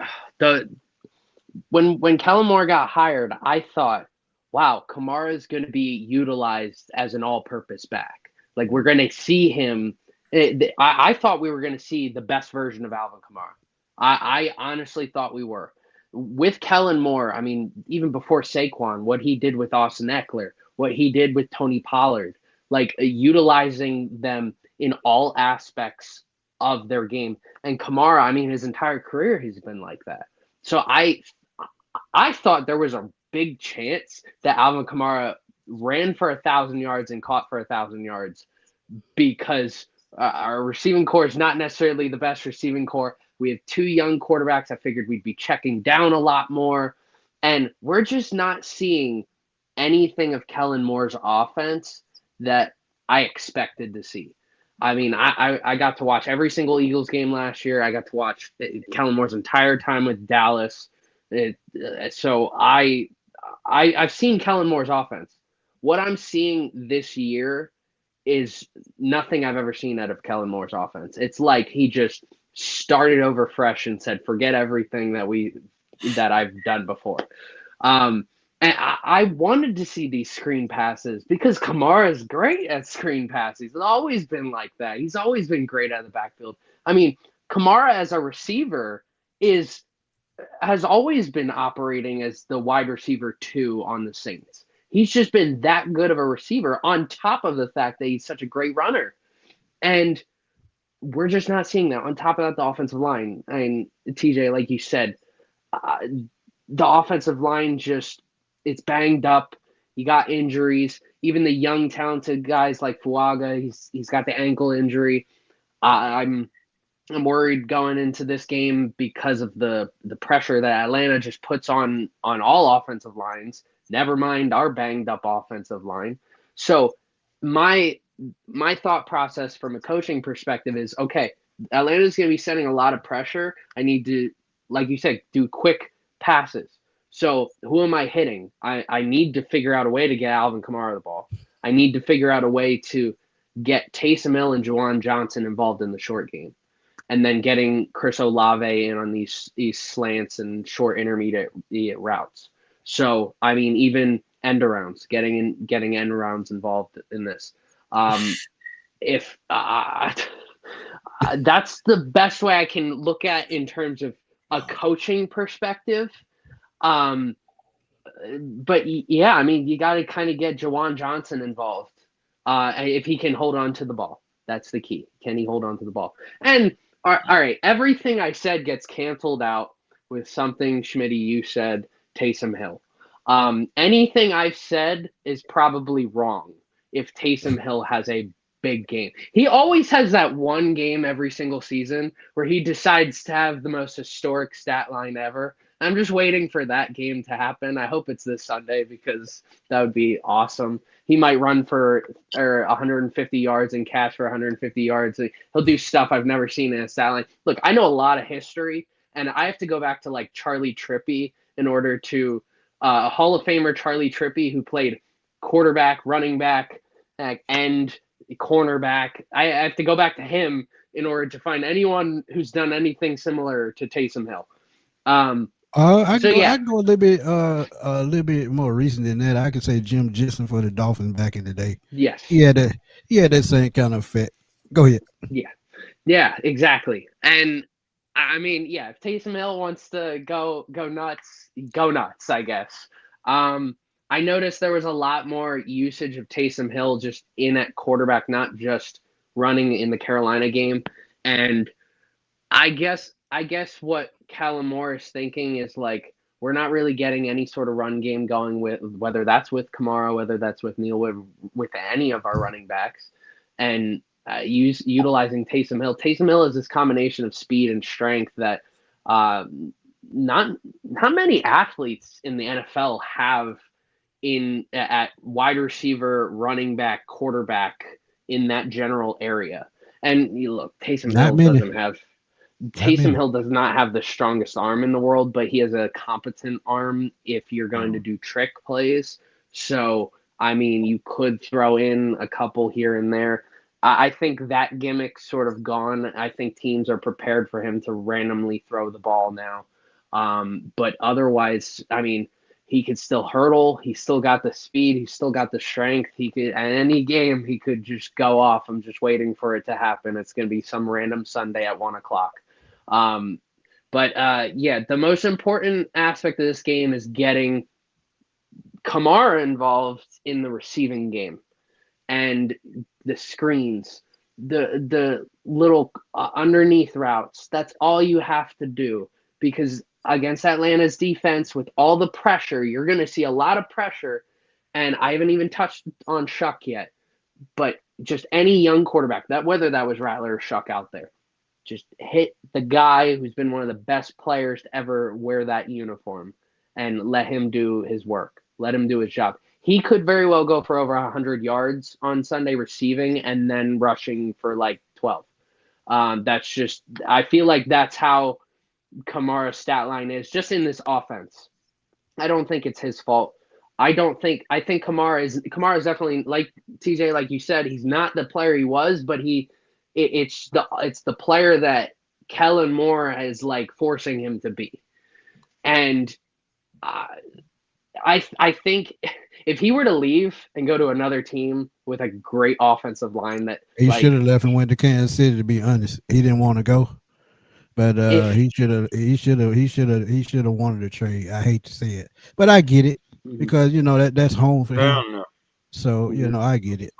Speaker 2: when Kellen Moore got hired, I thought, wow, Kamara is going to be utilized as an all-purpose back. Like we're going to see him. I thought we were going to see the best version of Alvin Kamara. I honestly thought we were. With Kellen Moore, I mean, even before Saquon, what he did with Austin Eckler, what he did with Tony Pollard, like utilizing them in all aspects of their game. And Kamara, I mean, his entire career he's been like that. So I thought there was a big chance that Alvin Kamara ran for 1,000 yards and caught for 1,000 yards because our receiving core is not necessarily the best receiving core. We have 2 young quarterbacks. I figured we'd be checking down a lot more. And we're just not seeing anything of Kellen Moore's offense that I expected to see. I mean, I got to watch every single Eagles game last year. I got to watch Kellen Moore's entire time with Dallas. So I've seen Kellen Moore's offense. What I'm seeing this year is nothing I've ever seen out of Kellen Moore's offense. It's like he just started over fresh and said, forget everything that I've done before. And I wanted to see these screen passes because Kamara is great at screen passes. He's always been like that. He's always been great at the backfield. I mean, Kamara as a receiver has always been operating as the wide receiver 2 on the Saints. He's just been that good of a receiver on top of the fact that he's such a great runner. And we're just not seeing that. On top of that, the offensive line. I mean, TJ, like you said, the offensive line it's banged up. You got injuries. Even the young, talented guys like Fuaga, he's got the ankle injury. I'm worried going into this game because of the pressure that Atlanta just puts on all offensive lines. Never mind our banged up offensive line. So my thought process from a coaching perspective is, okay, Atlanta's going to be sending a lot of pressure. I need to, like you said, do quick passes. So who am I hitting? I need to figure out a way to get Alvin Kamara the ball. I need to figure out a way to get Taysom Hill and Juwan Johnson involved in the short game. And then getting Chris Olave in on these slants and short intermediate routes. So, I mean, even end arounds, getting end arounds involved in this. If that's the best way I can look at in terms of a coaching perspective. But yeah, I mean, you got to kind of get Juwan Johnson involved. If he can hold on to the ball, that's the key. Can he hold on to the ball? And all right, everything I said gets canceled out with something, Schmitty, you said, Taysom Hill. Anything I've said is probably wrong if Taysom Hill has a big game. He always has that one game every single season where he decides to have the most historic stat line ever. I'm just waiting for that game to happen. I hope it's this Sunday because that would be awesome. He might run for 150 yards and catch for 150 yards. He'll do stuff I've never seen in a stat line. Look, I know a lot of history, and I have to go back to like Charlie Trippy in order to Hall of Famer Charlie Trippy, who played quarterback, running back, end, cornerback. I have to go back to him in order to find anyone who's done anything similar to Taysom Hill.
Speaker 1: I can go a little bit more recent than that. I could say Jim Jensen for the Dolphins back in the day.
Speaker 2: Yes.
Speaker 1: He had that same kind of effect. Go ahead.
Speaker 2: Yeah, exactly. And I mean, yeah, if Taysom Hill wants to go nuts, I guess. I noticed there was a lot more usage of Taysom Hill just in at quarterback, not just running in the Carolina game. And I guess what Kellen Moore is thinking is like, we're not really getting any sort of run game going with whether that's with Kamara, whether that's with Neal, with any of our running backs, and utilizing Taysom Hill. Taysom Hill is this combination of speed and strength that not many athletes in the NFL have at wide receiver, running back, quarterback in that general area. And you look, Taysom Hill does not have the strongest arm in the world, but he has a competent arm if you're going to do trick plays. So, I mean, you could throw in a couple here and there. I think that gimmick's sort of gone. I think teams are prepared for him to randomly throw the ball now. But otherwise, I mean, he could still hurdle. He's still got the speed. He's still got the strength. He could, at any game, he could just go off. I'm just waiting for it to happen. It's going to be some random Sunday at 1:00. Yeah, the most important aspect of this game is getting Kamara involved in the receiving game and the screens, the little underneath routes. That's all you have to do, because against Atlanta's defense, with all the pressure, you're going to see a lot of pressure. And I haven't even touched on Shough yet, but just any young quarterback, whether that was Rattler or Shough out there, just hit the guy who's been one of the best players to ever wear that uniform and let him do his work. Let him do his job. He could very well go for over 100 yards on Sunday receiving and then rushing for like 12. I feel like that's how Kamara's stat line is just in this offense. I don't think it's his fault. I think Kamara is definitely, like TJ, like you said, he's not the player he was, but it's the player that Kellen Moore is like forcing him to be. And I think if he were to leave and go to another team with a great offensive line, that
Speaker 1: he should have left and went to Kansas City, to be honest. He didn't want to go. But he should have wanted to trade. I hate to say it, but I get it, because that's home for him. So I get it.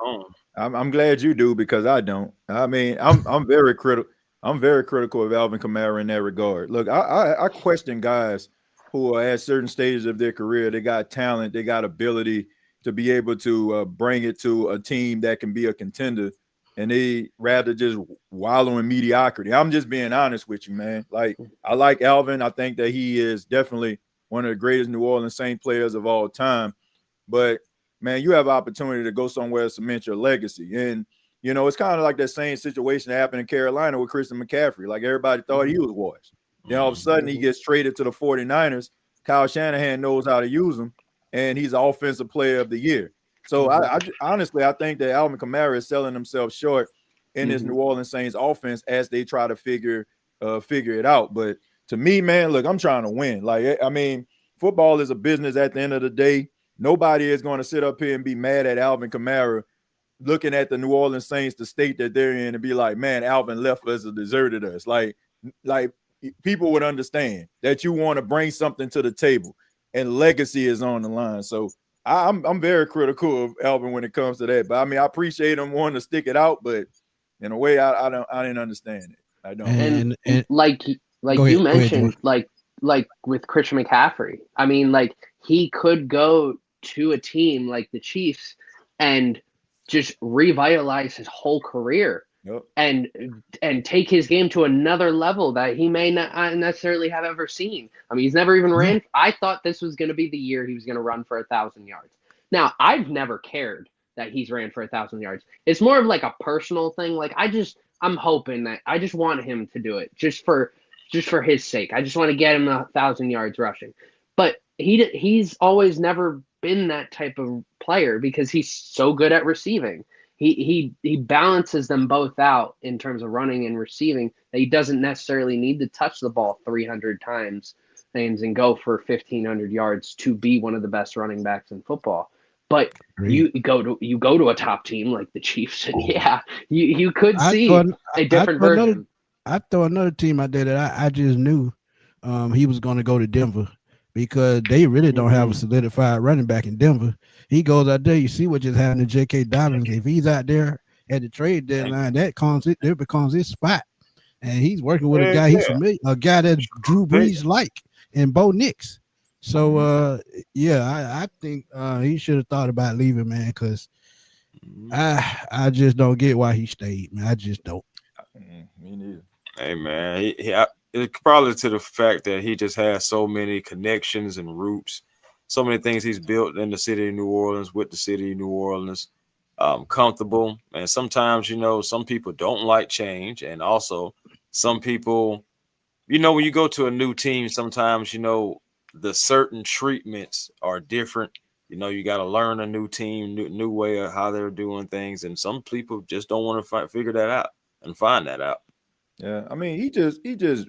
Speaker 3: I'm glad you do, because I don't. I mean, I'm very critical. I'm very critical of Alvin Kamara in that regard. Look, I question guys who are at certain stages of their career. They got talent, they got ability to be able to bring it to a team that can be a contender, and they rather just wallow in mediocrity. I'm just being honest with you, man. Like, I like Alvin. I think that he is definitely one of the greatest New Orleans Saints players of all time. But, man, you have an opportunity to go somewhere and cement your legacy. And, it's kind of like that same situation that happened in Carolina with Christian McCaffrey. Like, everybody thought he was washed. Then all of a sudden he gets traded to the 49ers. Kyle Shanahan knows how to use him, and he's the offensive player of the year. So I honestly think that Alvin Kamara is selling himself short in this New Orleans Saints offense as they try to figure it out. But to me, man, look, I'm trying to win. Like, I mean, football is a business at the end of the day. Nobody is going to sit up here and be mad at Alvin Kamara looking at the New Orleans Saints, the state that they're in, and be like, man, Alvin left us or deserted us. Like people would understand that you want to bring something to the table, and legacy is on the line. So I'm very critical of Alvin when it comes to that. But I mean, I appreciate him wanting to stick it out, but in a way, I didn't understand it. I don't.
Speaker 2: And like you mentioned, like with Christian McCaffrey, I mean, like, he could go to a team like the Chiefs and just revitalize his whole career. and take his game to another level that he may not necessarily have ever seen. I mean, he's never even ran. I thought this was going to be the year he was going to run for 1,000 yards. Now, I've never cared that he's ran for 1,000 yards. It's more of like a personal thing. Like I'm hoping that I just want him to do it just for his sake. I just want to get him 1,000 yards rushing. But he's always never been that type of player because he's so good at receiving. He balances them both out in terms of running and receiving that he doesn't necessarily need to touch the ball 300 times and go for 1,500 yards to be one of the best running backs in football. But you go to a top team like the Chiefs, and you could see a different version.
Speaker 1: I throw another team out there that I just knew he was going to go to Denver because they really don't have a solidified running back in Denver. He goes out there, you see what just happened to J.K. Dobbins. If he's out there at the trade deadline, that becomes his spot. And he's working with a guy he's familiar, a guy that Drew Brees like, and Bo Nix. So I think he should have thought about leaving, man, because I just don't get why he stayed, man. I just don't.
Speaker 3: Me neither.
Speaker 4: Hey, man, it's probably to the fact that he just has so many connections and roots, so many things he's built in the city of New Orleans with the city of New Orleans, comfortable. And sometimes, some people don't like change, and also some people, when you go to a new team, sometimes the certain treatments are different. You got to learn a new team, new way of how they're doing things. And some people just don't want to figure that out and find that out.
Speaker 3: Yeah. I mean, he just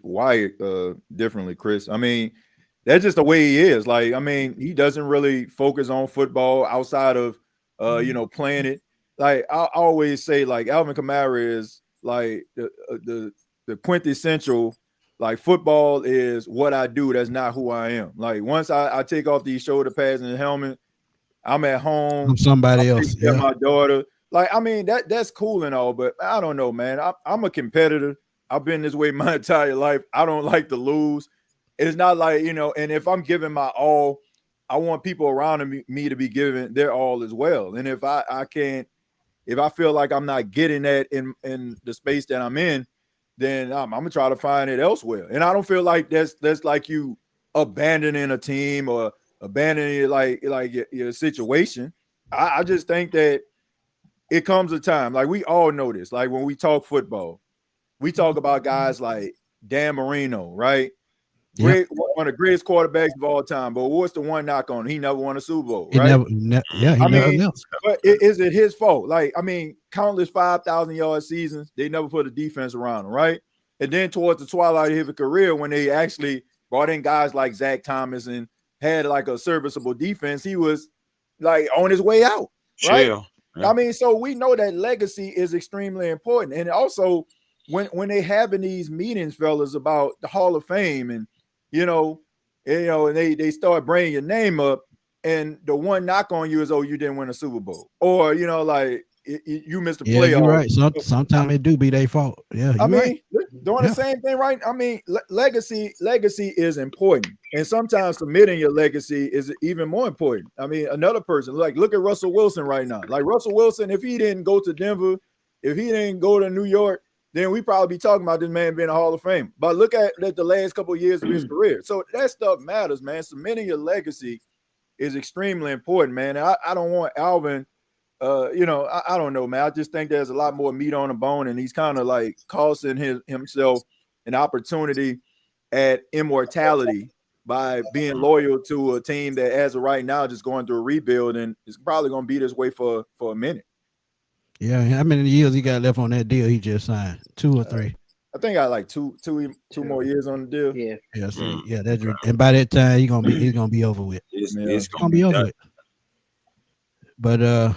Speaker 3: wired differently, Chris. I mean, that's just the way he is. Like, I mean, he doesn't really focus on football outside of, playing it. Like I always say, like Alvin Kamara is like the quintessential. Like football is what I do. That's not who I am. Like once I take off these shoulder pads and the helmet, I'm at home.
Speaker 1: I'm somebody else. Yeah.
Speaker 3: My daughter. Like, I mean, that's cool and all, but I don't know, man. I'm a competitor. I've been this way my entire life. I don't like to lose. It's not like, and if I'm giving my all, I want people around me to be giving their all as well. And if I feel like I'm not getting that in the space that I'm in, then I'm gonna try to find it elsewhere. And I don't feel like that's like you abandoning a team or abandoning like your situation. I just think that it comes a time, like we all know this. Like when we talk football, we talk about guys like Dan Marino, right? Great, one of the greatest quarterbacks of all time. But what's the one knock on? He never won a Super Bowl, right?
Speaker 1: He never.
Speaker 3: But is it his fault? Like, I mean, countless 5,000-yard seasons, they never put a defense around him, right? And then towards the twilight of his career, when they actually brought in guys like Zach Thomas and had like a serviceable defense, he was like on his way out, right? Yeah. I mean, so we know that legacy is extremely important. And also, when they having these meetings, fellas, about the Hall of Fame and and they start bringing your name up, and the one knock on you is, oh, you didn't win a Super Bowl, or like you missed a playoff.
Speaker 1: You're right. Sometimes it do be their fault. Yeah,
Speaker 3: I mean, doing the same thing, right? I mean, legacy is important, and sometimes submitting your legacy is even more important. I mean, another person, like look at Russell Wilson right now. Like Russell Wilson, if he didn't go to Denver, if he didn't go to New York, then we probably be talking about this man being a Hall of Fame. But look at the last couple of years of his career. So that stuff matters, man. Submitting your legacy is extremely important, man. And I don't want Alvin, I don't know, man. I just think there's a lot more meat on the bone, and he's kind of like costing himself an opportunity at immortality by being loyal to a team that, as of right now, just going through a rebuild, and it's probably going to be this way for a minute.
Speaker 1: Yeah, how many years he got left on that deal he just signed? 2 or 3?
Speaker 3: I think I like two more years on the deal.
Speaker 2: Yeah.
Speaker 1: Yeah. So, that's and by that time he's gonna be over with.
Speaker 4: It's
Speaker 1: gonna be over with. But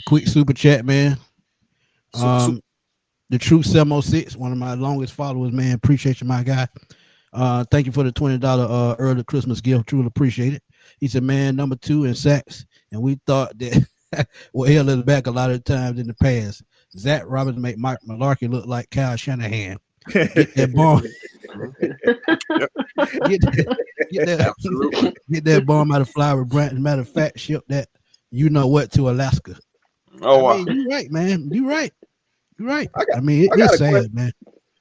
Speaker 1: quick super chat, man. The True 706, one of my longest followers, man. Appreciate you, my guy. Thank you for the $20 early Christmas gift. Truly appreciate it. He said, man, number 2 in sacks, and we thought that. Well, he'll look back a lot of times in the past. Zach Roberts make Mike Malarkey look like Kyle Shanahan. Get that bomb. get that bomb out of Flower Brand. Matter of fact, ship that to Alaska.
Speaker 4: Oh, wow.
Speaker 1: You're right, man. You're right. Right. I mean, it's sad, man.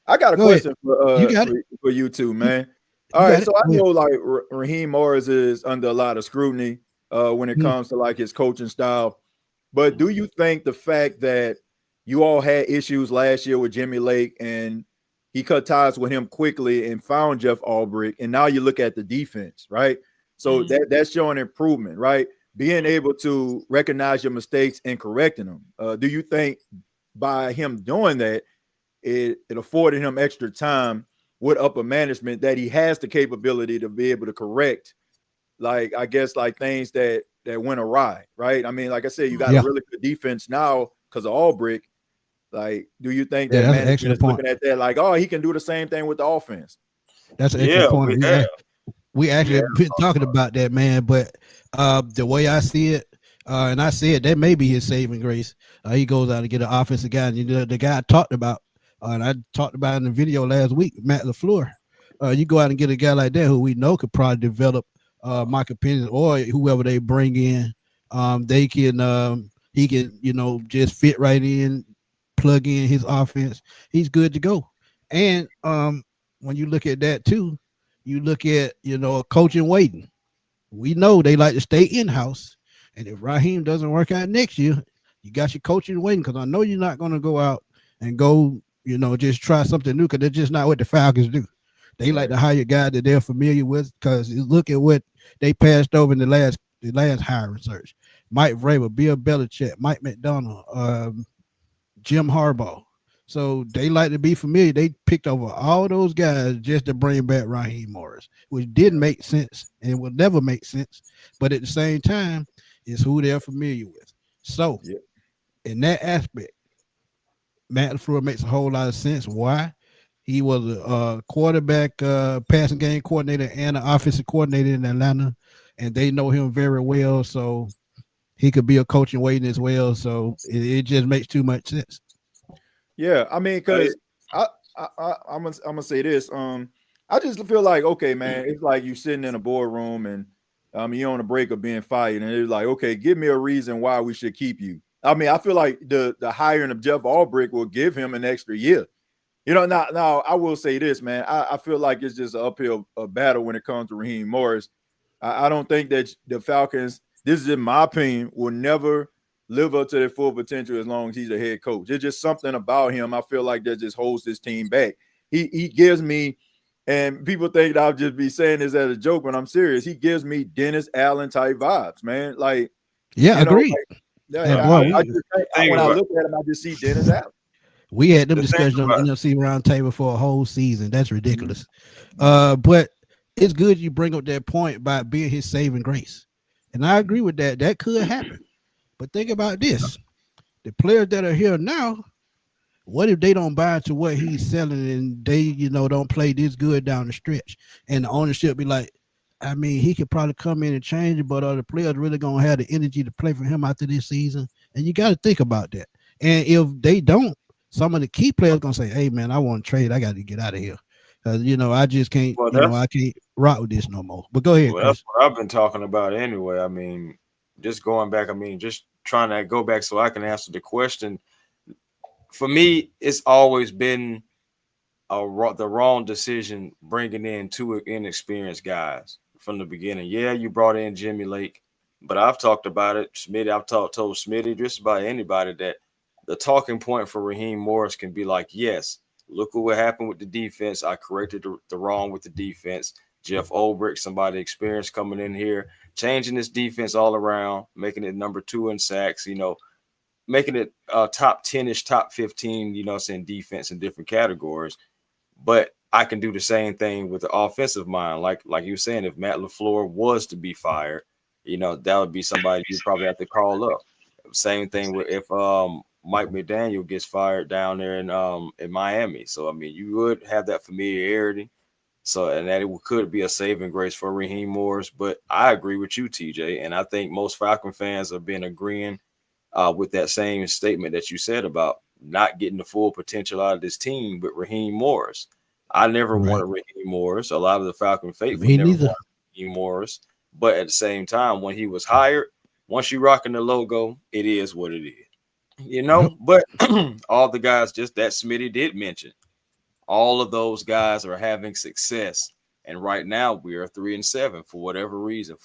Speaker 3: I got a question for you two, man. All right, so I know like Raheem Morris is under a lot of scrutiny when it comes to like his coaching style. But do you think the fact that you all had issues last year with Jimmy Lake and he cut ties with him quickly and found Jeff Albrecht, and now you look at the defense, right? So that's showing improvement, right? Being able to recognize your mistakes and correcting them. Do you think by him doing that, it afforded him extra time with upper management that he has the capability to be able to correct, like, I guess, like things that went awry, right? I mean, like I said, you got a really good defense now because of Albrecht. Like, do you think that management is looking at that like, oh, he can do the same thing with the offense?
Speaker 1: That's an excellent point. We actually been talking about that, man. But the way I see it, and I said that may be his saving grace. He goes out and get an offensive guy, and the guy I talked about, and I talked about in the video last week, Matt LaFleur. You go out and get a guy like that who we know could probably develop Michael Penix or whoever they bring in. He can, just fit right in, plug in his offense. He's good to go. And when you look at that too, you look at, a coach in waiting. We know they like to stay in-house. And if Raheem doesn't work out next year, you got your coach in waiting, because I know you're not going to go out and go, just try something new, because that's just not what the Falcons do. They like to hire guys that they're familiar with, because look at what they passed over in the last hiring search. Mike Vrabel, Bill Belichick, Mike McDonald, Jim Harbaugh. So they like to be familiar. They picked over all those guys just to bring back Raheem Morris, which didn't make sense and will never make sense. But at the same time, it's who they're familiar with. So in that aspect, Matt LaFleur makes a whole lot of sense. Why? He was a quarterback, passing game coordinator and an offensive coordinator in Atlanta, and they know him very well. So he could be a coach in waiting as well. So it just makes too much sense.
Speaker 3: Yeah, I mean, because I'm gonna say this. I just feel like, okay, man, it's like you sitting in a boardroom and you're on a break of being fired, and it's like, okay, give me a reason why we should keep you. I mean, I feel like the hiring of Jeff Albrecht will give him an extra year. Now I will say this, man. I feel like it's just an uphill battle when it comes to Raheem Morris. I don't think that the Falcons, this is in my opinion, will never live up to their full potential as long as he's a head coach. It's just something about him, I feel like, that just holds this team back. He gives me, and people think I'll just be saying this as a joke, but I'm serious. He gives me Dennis Allen type vibes, man. Like,
Speaker 1: yeah, agreed.
Speaker 3: When I look at him, I just see Dennis Allen.
Speaker 1: We had them discussions on the NFC roundtable for a whole season. That's ridiculous. But it's good you bring up that point about being his saving grace. And I agree with that. That could happen. But think about this. The players that are here now, what if they don't buy into what he's selling and they, don't play this good down the stretch? And the ownership be like, I mean, he could probably come in and change it, but are the players really going to have the energy to play for him after this season? And you got to think about that. And if they don't, some of the key players going to say, hey, man, I want to trade. I got to get out of here. I just can't, I can't rock with this no more. But go ahead,
Speaker 4: Chris. That's what I've been talking about anyway. I mean, just going back, just trying to go back so I can answer the question. For me, it's always been the wrong decision bringing in two inexperienced guys from the beginning. Yeah, you brought in Jimmy Lake, but I've talked about it. I've told Smitty, just about anybody, that the talking point for Raheem Morris can be like, yes, look at what happened with the defense. I corrected the wrong with the defense. Jeff Albrecht, somebody experienced coming in here, changing this defense all around, making it number 2 in sacks, making it top 10-ish, top 15, saying defense in different categories. But I can do the same thing with the offensive mind. Like you were saying, if Matt LaFleur was to be fired, that would be somebody you probably have to call up. Same thing with if Mike McDaniel gets fired down there in Miami. So, you would have that familiarity. So, and that it could be a saving grace for Raheem Morris. But I agree with you, TJ. And I think most Falcon fans have been agreeing with that same statement that you said about not getting the full potential out of this team with Raheem Morris. I never wanted Raheem Morris. A lot of the Falcon faithful never wanted Raheem Morris. But at the same time, when he was hired, once you're rocking the logo, it is what it is. You know, but all the guys just that Smitty did mention, all of those guys are having success. And right now we are 3-7 for whatever reason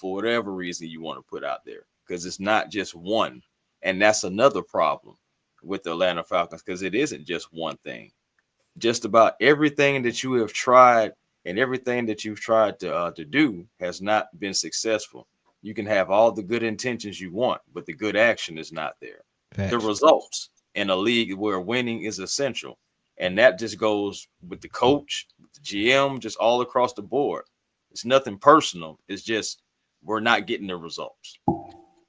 Speaker 4: you want to put out there, because it's not just one. And that's another problem with the Atlanta Falcons, because it isn't just one thing. Just about everything that you have tried and everything that you've tried to do has not been successful. You can have all the good intentions you want, but the good action is not there.
Speaker 1: Facts.
Speaker 4: The results in a league where winning is essential. And that just goes with the coach, with the GM, just all across the board. It's nothing personal. It's just we're not getting the results.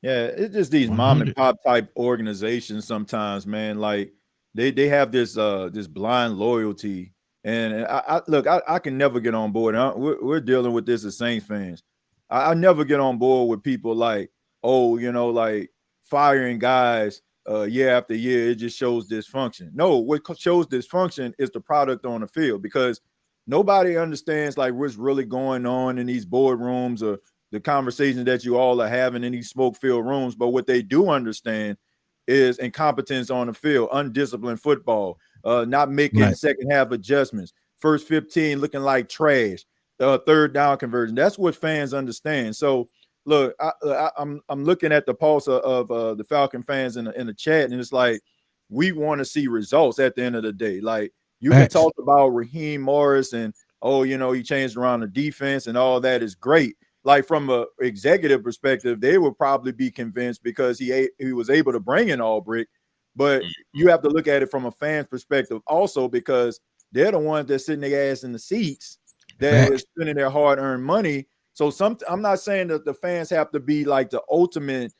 Speaker 3: Yeah, it's just these 100. Mom and pop type organizations sometimes, man. Like they have this blind loyalty. And I can never get on board. We're dealing with this as Saints fans. I never get on board with people like, oh, like firing guys year after year. It just shows dysfunction. No, what shows dysfunction is the product on the field, because nobody understands like what's really going on in these boardrooms or the conversations that you all are having in these smoke-filled rooms. But what they do understand is incompetence on the field, undisciplined football, not making second half adjustments, first 15 looking like trash, third down conversion. That's what fans understand. So look, I'm looking at the pulse of the Falcon fans in the chat, and it's like we want to see results at the end of the day. Like you can talk about Raheem Morris and he changed around the defense and all that is great. Like from an executive perspective, they would probably be convinced because he was able to bring in Albrick. But you have to look at it from a fan's perspective also, because they're the ones that sitting their ass in the seats that is spending their hard-earned money. So I'm not saying that the fans have to be like the ultimate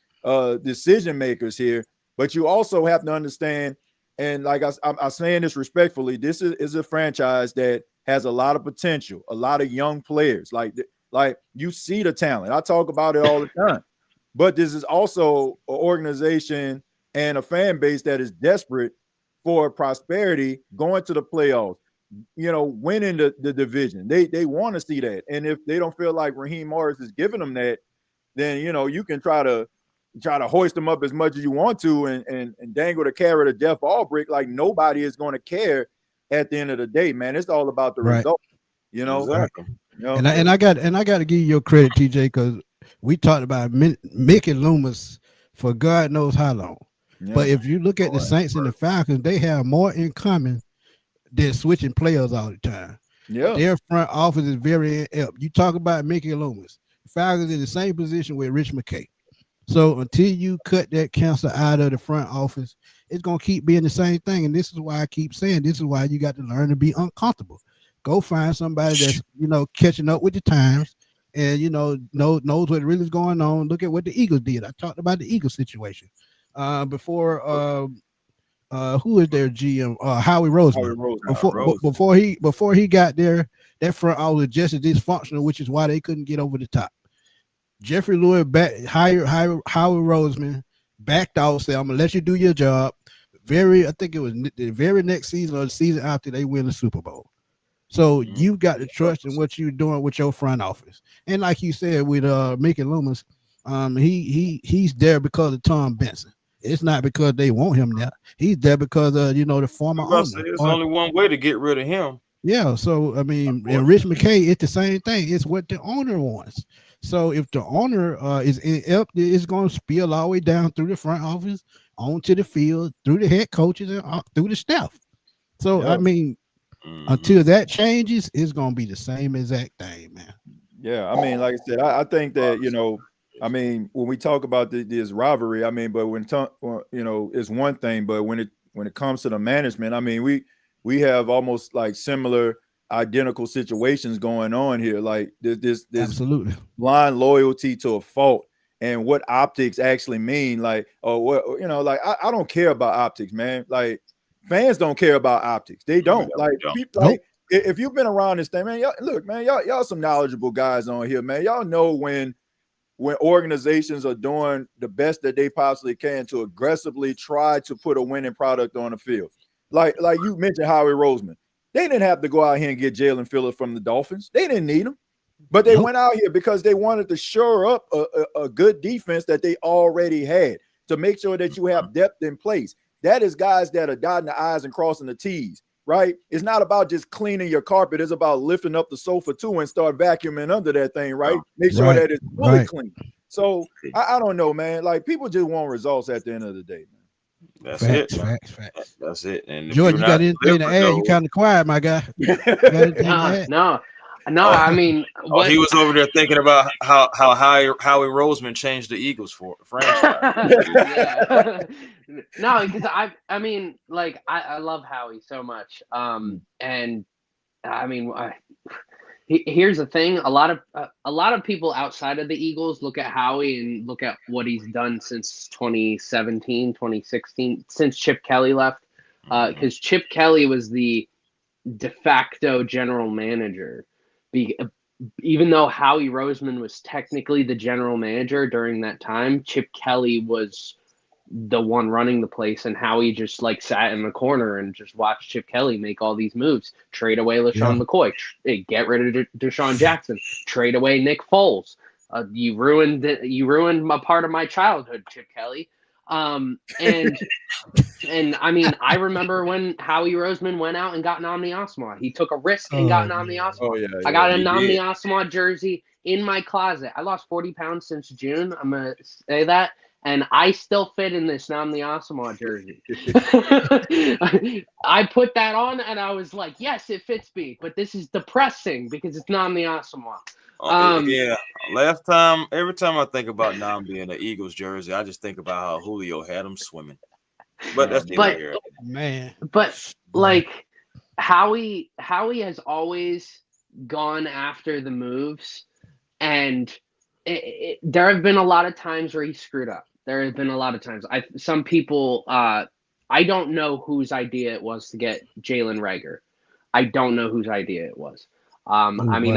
Speaker 3: decision makers here, but you also have to understand, and like I'm saying this respectfully, this is a franchise that has a lot of potential, a lot of young players. Like you see the talent. I talk about it all the time. But this is also an organization and a fan base that is desperate for prosperity, going to the playoffs, winning the division. They want to see that. And if they don't feel like Raheem Morris is giving them that, then you can try to hoist them up as much as you want to and dangle the carrot of Jeff Albrick. Like nobody is going to care at the end of the day, man. It's all about the result.
Speaker 4: Exactly.
Speaker 1: And I got to give you your credit, TJ, because we talked about Mickey Loomis for God knows how long. Yeah. But if you look at the Saints and the Falcons, they have more in common than switching players all the time. Yeah, their front office is very inept. You talk about Mickey Loomis, Falcons in the same position with Rich McKay. So until you cut that cancer out of the front office, it's gonna keep being the same thing. And this is why I keep saying this is why you got to learn to be uncomfortable. Go find somebody that's catching up with the times and knows what really is going on. Look at what the Eagles did. I talked about the Eagles situation before. Who is their GM? Howie Roseman. Before he got there, that front office was just as dysfunctional, which is why they couldn't get over the top. Jeffrey Lewis hired Howie Roseman, backed out, said, "I'm gonna let you do your job." I think it was the very next season or the season after they win the Super Bowl. So you got to trust in what you're doing with your front office. And like you said with Mickey Loomis, he's there because of Tom Benson. It's not because they want him there. He's there because of the former owner.
Speaker 4: There's only one way to get rid of him.
Speaker 1: Yeah. So and Rich McKay, it's the same thing. It's what the owner wants. So if the owner is inept, it's going to spill all the way down through the front office, onto the field, through the head coaches, and through the staff. So until that changes, it's going to be the same exact thing, man.
Speaker 3: Yeah, like I said, I think that when we talk about this rivalry, but when it's one thing, but when it comes to the management, we have almost like similar, identical situations going on here. Like this
Speaker 1: absolutely
Speaker 3: blind loyalty to a fault, and what optics actually mean. Like, I don't care about optics, man. Like fans don't care about optics. They don't. People, if you've been around this thing, man, y'all some knowledgeable guys on here, man. Y'all know when organizations are doing the best that they possibly can to aggressively try to put a winning product on the field. Like you mentioned Howie Roseman. They didn't have to go out here and get Jalen Phillips from the Dolphins. They didn't need him. But they went out here because they wanted to shore up a good defense that they already had, to make sure that you have depth in place. That is guys that are dotting the I's and crossing the T's, right? It's not about just cleaning your carpet. It's about lifting up the sofa too and start vacuuming under that thing, right? Make sure that it's fully clean. So I don't know, man. Like, people just want results at the end of the day, man.
Speaker 4: That's
Speaker 1: facts,
Speaker 4: it.
Speaker 1: Facts.
Speaker 4: That's it. And
Speaker 1: George, you got anything to add? You kind of quiet, my guy.
Speaker 2: No. I mean,
Speaker 4: he was over there thinking about how Howie Roseman changed the Eagles for franchise.
Speaker 2: No, because I mean, like, I love Howie so much. And I mean, here's the thing: a lot of people outside of the Eagles look at Howie and look at what he's done since 2017, 2016, since Chip Kelly left, because Chip Kelly was the de facto general manager. Even though Howie Roseman was technically the general manager during that time, Chip Kelly was the one running the place, and Howie just like sat in the corner and just watched Chip Kelly make all these moves. Trade away LaShawn McCoy, get rid of Deshaun Jackson, trade away Nick Foles. You ruined a part of my childhood, Chip Kelly. And I mean, I remember when Howie Roseman went out and got Namdi Asomugha. He took a risk and got Namdi Asomugha. I got a Namdi Asomugha jersey in my closet. I lost 40 pounds since June. I'm gonna say that, and I still fit in this Namdi Asomugha jersey. I put that on, and I was like, "Yes, it fits me," but this is depressing because it's Namdi Asomugha.
Speaker 4: Every time I think about Namdi in the Eagles jersey, I just think about how Julio had him swimming. But that's
Speaker 1: man.
Speaker 2: But like Howie has always gone after the moves, and there have been a lot of times where he screwed up. There have been a lot of times. Some people, I don't know whose idea it was to get Jalen Reagor. I don't know whose idea it was. I mean,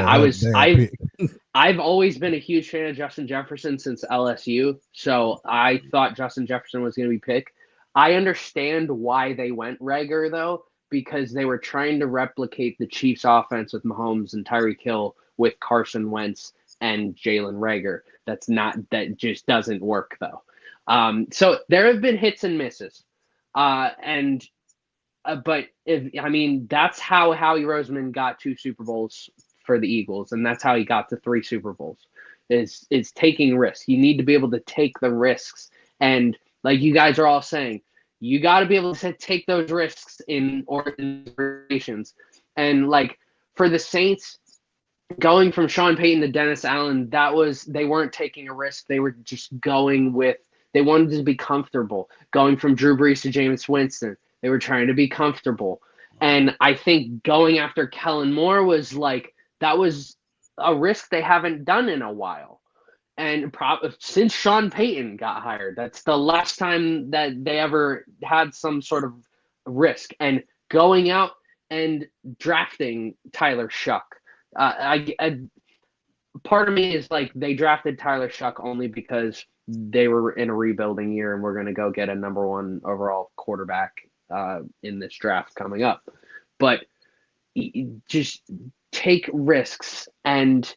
Speaker 2: I've always been a huge fan of Justin Jefferson since LSU, so I thought Justin Jefferson was going to be picked. I understand why they went Reagor, though, because they were trying to replicate the Chiefs' offense with Mahomes and Tyreek Hill with Carson Wentz and Jalen Reagor. That just doesn't work, though. So there have been hits and misses, but that's how Howie Roseman got 2 Super Bowls for the Eagles, and that's how he got to 3 Super Bowls. Is taking risks. You need to be able to take the risks, and like you guys are all saying, you got to be able to take those risks in organizations. And like for the Saints, going from Sean Payton to Dennis Allen, they weren't taking a risk. They were just they wanted to be comfortable. Going from Drew Brees to Jameis Winston, they were trying to be comfortable. And I think going after Kellen Moore was that was a risk they haven't done in a while. And since Sean Payton got hired, that's the last time that they ever had some sort of risk. And going out and drafting Tyler Shough, part of me is like they drafted Tyler Shough only because they were in a rebuilding year and we're going to go get a number 1 overall quarterback in this draft coming up. But just take risks, and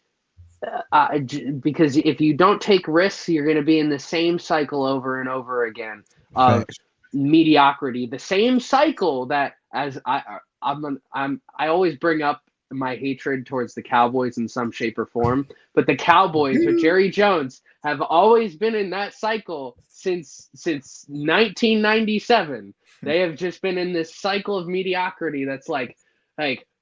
Speaker 2: because if you don't take risks, you're going to be in the same cycle over and over again of mediocrity. The same cycle that I always bring up my hatred towards the Cowboys in some shape or form, but the Cowboys with Jerry Jones have always been in that cycle since 1997. They have just been in this cycle of mediocrity. That's like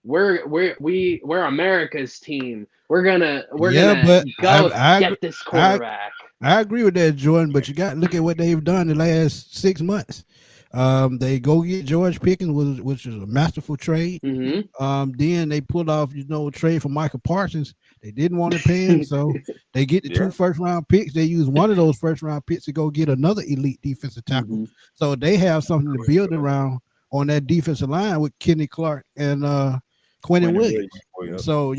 Speaker 2: we're America's team. We're gonna get this quarterback.
Speaker 1: I agree with that, Jordan, but you got to look at what they've done the last 6 months. They go get George Pickens, which is a masterful trade.
Speaker 2: Mm-hmm.
Speaker 1: Then they pulled off, trade for Michael Parsons. They didn't want to pay him, so they get the 2 first-round picks. They use one of those first-round picks to go get another elite defensive tackle. Mm-hmm. So they have something to build around on that defensive line with Kenny Clark and Quentin Williams. So,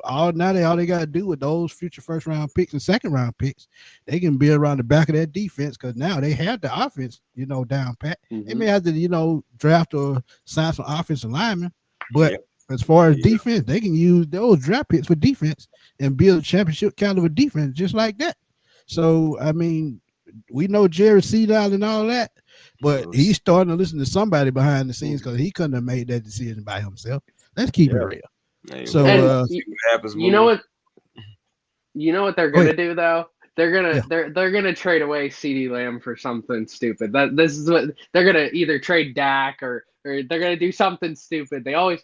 Speaker 1: all they got to do with those future first-round picks and second-round picks, they can build around the back of that defense because now they have the offense, down pat. Mm-hmm. They may have to, draft or sign some offensive linemen, but as far as defense, they can use those draft picks for defense and build a championship caliber defense just like that. So, I mean, we know Jerry Seedale and all that, But he's starting to listen to somebody behind the scenes because he couldn't have made that decision by himself. Let's keep it real. So
Speaker 2: you know what they're gonna do though? They're gonna trade away CeeDee Lamb for something stupid. This is what they're gonna either trade Dak or they're gonna do something stupid. They always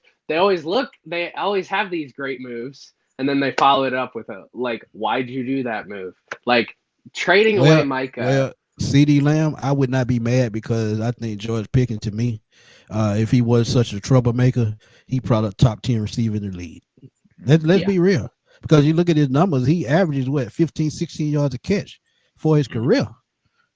Speaker 2: have these great moves and then they follow it up with a like, why'd you do that move? Like trading away Micah.
Speaker 1: Well, CeeDee Lamb, I would not be mad because I think George Pickens, to me, if he was such a troublemaker, he probably top 10 receiver in the league. Let's be real. Because you look at his numbers, he averages 15, 16 yards a catch for his career.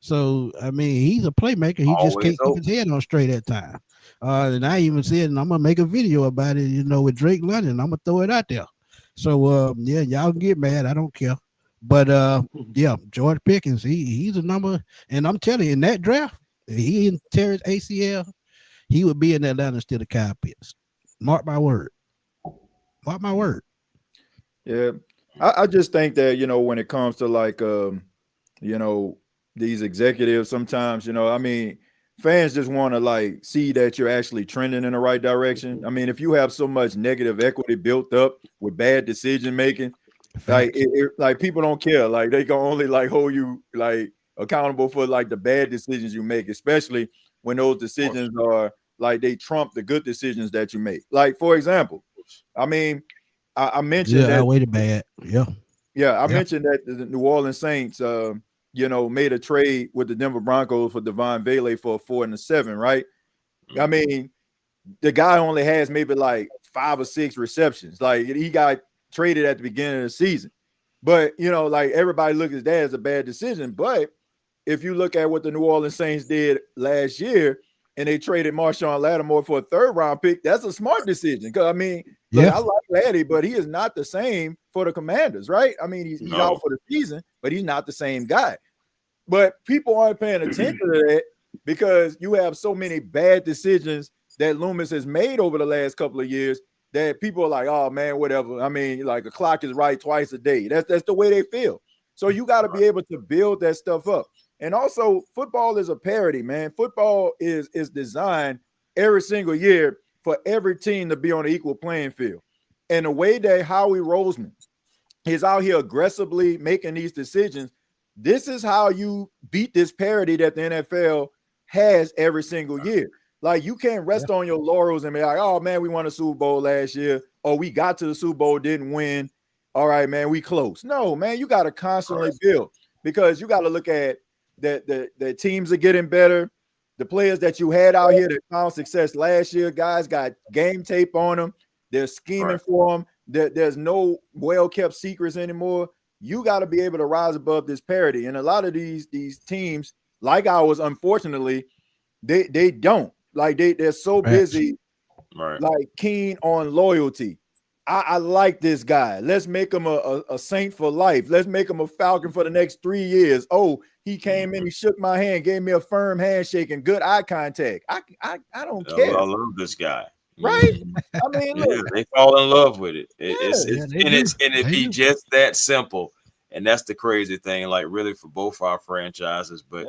Speaker 1: So, I mean, he's a playmaker. He just can't keep his head on straight at time. And I even said, and I'm going to make a video about it, with Drake London. I'm going to throw it out there. So, y'all can get mad. I don't care. But, George Pickens, he's a number. And I'm telling you, in that draft, if he tear his ACL, he would be in Atlanta instead of Kyle Pitts. Mark my word. Mark my word.
Speaker 3: Yeah, I just think that, when it comes to like, these executives, sometimes, I mean, fans just want to like see that you're actually trending in the right direction. I mean, if you have so much negative equity built up with bad decision making, like like people don't care. Like they can only like hold you like accountable for like the bad decisions you make, especially when those decisions are like they trump the good decisions that you make. Like, for example, I mean, I mentioned that.
Speaker 1: Way too bad.
Speaker 3: I mentioned that the New Orleans Saints, made a trade with the Denver Broncos for Devon Vele for a 4 and a 7, right? I mean, the guy only has maybe like 5 or 6 receptions. Like he got traded at the beginning of the season, but like everybody looks at that as a bad decision. But if you look at what the New Orleans Saints did last year, and they traded Marshawn Lattimore for a 3rd-round pick, that's a smart decision. Because I mean, I like Laddie, but he is not the same for the Commanders, right? I mean, he's out for the season, but he's not the same guy. But people aren't paying attention to that because you have so many bad decisions that Loomis has made over the last couple of years that people are like, oh man, whatever. I mean, like a clock is right twice a day. That's the way they feel. So you got to be able to build that stuff up. And also, football is a parody, man. Football is designed every single year for every team to be on an equal playing field. And the way that Howie Roseman is out here aggressively making these decisions, this is how you beat this parody that the NFL has every single year. Like, you can't rest on your laurels and be like, oh, man, we won a Super Bowl last year. Or we got to the Super Bowl, didn't win. All right, man, we close. No, man, you got to constantly build because you got to look at the teams are getting better. The players that you had out here that found success last year, guys got game tape on them. They're scheming for them. There's no well-kept secrets anymore. You got to be able to rise above this parity. And a lot of these teams, like ours, unfortunately, they don't. Like they're so busy, like keen on loyalty. I like this guy. Let's make him a Saint for life. Let's make him a Falcon for the next 3 years. Oh, he came in, he shook my hand, gave me a firm handshake and good eye contact. I don't care.
Speaker 4: I love this guy.
Speaker 3: Right? I mean, look,
Speaker 4: they fall in love with it. It be just that simple. And that's the crazy thing, like really for both our franchises. But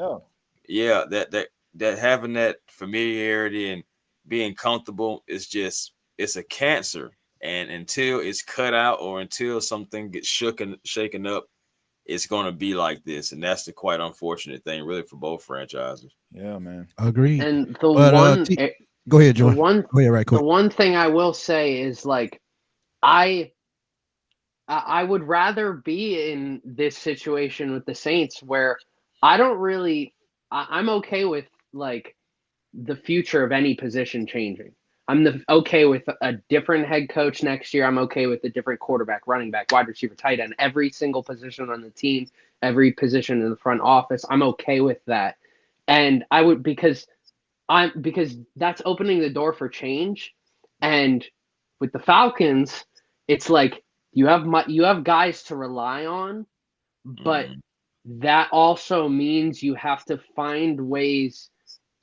Speaker 4: that having that familiarity and being comfortable is just, it's a cancer. And until it's cut out or until something gets shaken up, it's going to be like this. And that's the quite unfortunate thing, really, for both franchises.
Speaker 3: Yeah, man.
Speaker 1: Agreed.
Speaker 2: And
Speaker 1: go ahead, Joy. Go ahead, right quick.
Speaker 2: The one thing I will say is, like, I would rather be in this situation with the Saints where I'm okay with, like, the future of any position changing. I'm okay with a different head coach next year. I'm okay with a different quarterback, running back, wide receiver, tight end, every single position on the team, every position in the front office. I'm okay with that. And I would, because that's opening the door for change. And with the Falcons, it's like you have guys to rely on, but that also means you have to find ways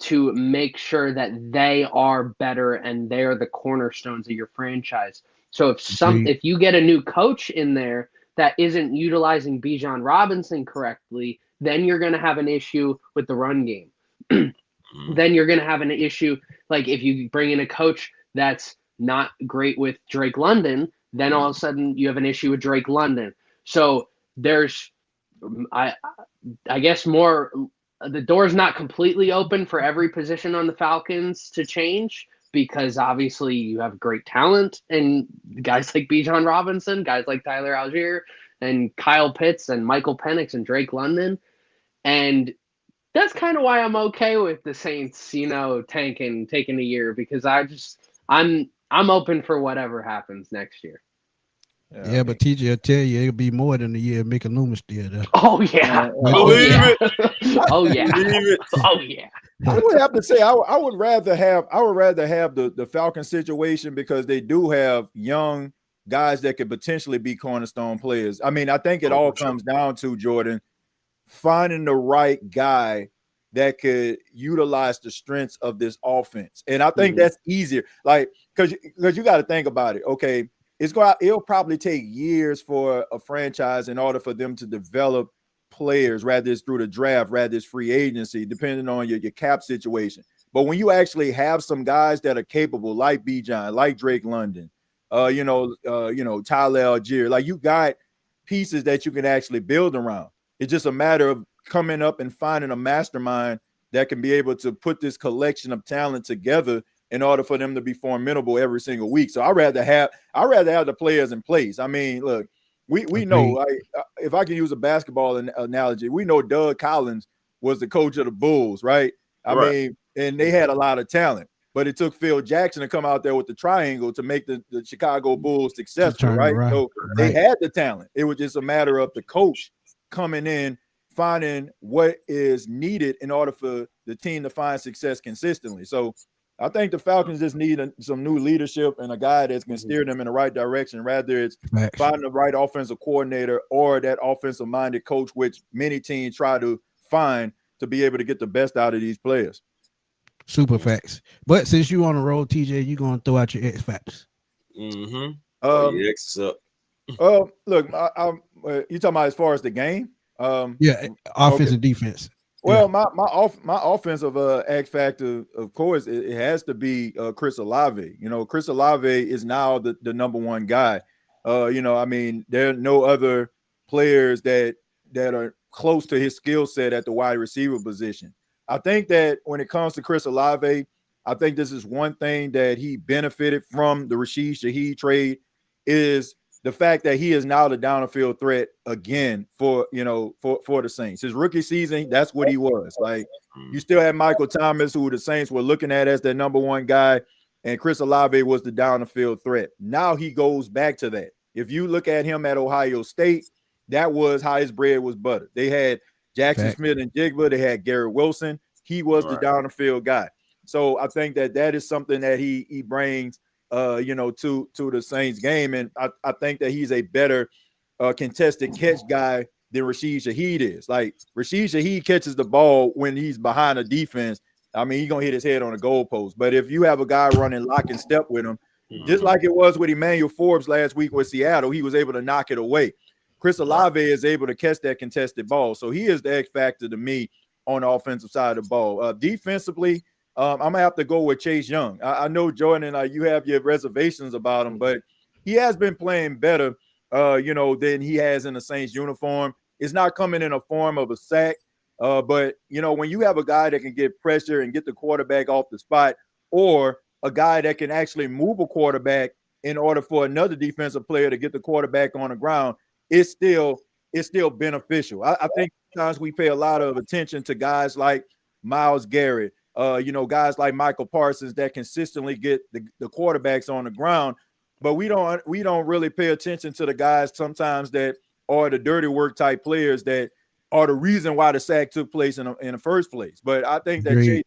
Speaker 2: to make sure that they are better and they're the cornerstones of your franchise. So if you get a new coach in there that isn't utilizing Bijan Robinson correctly, then you're going to have an issue with the run game. then you're going to have an issue. Like if you bring in a coach that's not great with Drake London, then all of a sudden you have an issue with Drake London. So there's, I guess more, the door's not completely open for every position on the Falcons to change, because obviously you have great talent and guys like Bijan Robinson, guys like Tyler Algier and Kyle Pitts and Michael Penix and Drake London. And that's kind of why I'm okay with the Saints, taking a year, because I'm open for whatever happens next year.
Speaker 1: Yeah, but TJ will tell you it'll be more than a year. Mick Loomis still there.
Speaker 2: Oh yeah,
Speaker 4: believe it.
Speaker 2: Oh yeah,
Speaker 4: Believe it.
Speaker 2: oh yeah.
Speaker 3: I would have to say I would rather have the Falcons situation, because they do have young guys that could potentially be cornerstone players. I mean, I think it all comes down to, Jordan, finding the right guy that could utilize the strengths of this offense. And I think that's easier. Like, because you got to think about it. Okay, it'll probably take years for a franchise in order for them to develop players, rather it's through the draft, rather it's free agency, depending on your cap situation. But when you actually have some guys that are capable, like Bijan, like Drake London, Tyler Algier, like you got pieces that you can actually build around. It's just a matter of coming up and finding a mastermind that can be able to put this collection of talent together in order for them to be formidable every single week. So I'd rather have the players in place. I mean, look, we know, if I can use a basketball analogy, we know Doug Collins was the coach of the Bulls, right? I mean, and they had a lot of talent, but it took Phil Jackson to come out there with the triangle to make the Chicago Bulls successful, right? So they had the talent. It was just a matter of the coach coming in, finding what is needed in order for the team to find success consistently. So I think the Falcons just need some new leadership and a guy that can steer them in the right direction, rather it's finding the right offensive coordinator or that offensive-minded coach, which many teams try to find to be able to get the best out of these players.
Speaker 1: Super facts. But since you on the road, TJ, you're going to throw out your X facts.
Speaker 4: Mm-hmm. X up.
Speaker 3: Look, you talking about as far as the game?
Speaker 1: Yeah, offense and defense.
Speaker 3: Well, my offensive X factor, of course, it has to be Chris Olave. Chris Olave is now the number one guy. I mean, there are no other players that are close to his skill set at the wide receiver position. I think that when it comes to Chris Olave, I think this is one thing that he benefited from the Rashid Shaheed trade, is the fact that he is now the down the field threat again for the Saints. His rookie season, that's what he was. Like, you still had Michael Thomas, who the Saints were looking at as their number one guy, and Chris Olave was the down the field threat. Now he goes back to that. If you look at him at Ohio State, that was how his bread was buttered. They had Jackson Smith and Jigba. They had Garrett Wilson. He was the down the field guy. So I think that is something that he brings to the Saints game. And I think that he's a better contested catch guy than Rashid Shaheed is. Like, Rashid Shaheed catches the ball when he's behind a defense. I mean, he's going to hit his head on a goalpost. But if you have a guy running lock and step with him, just like it was with Emmanuel Forbes last week with Seattle, he was able to knock it away. Chris Olave is able to catch that contested ball. So he is the X factor to me on the offensive side of the ball. Defensively, I'm going to have to go with Chase Young. I know, Jordan, you have your reservations about him, but he has been playing better, than he has in the Saints uniform. It's not coming in a form of a sack, but, when you have a guy that can get pressure and get the quarterback off the spot, or a guy that can actually move a quarterback in order for another defensive player to get the quarterback on the ground, it's still beneficial. I think sometimes we pay a lot of attention to guys like Myles Garrett, guys like Michael Parsons that consistently get the quarterbacks on the ground, but we don't really pay attention to the guys sometimes that are the dirty work type players that are the reason why the sack took place in the first place. But I think that Chase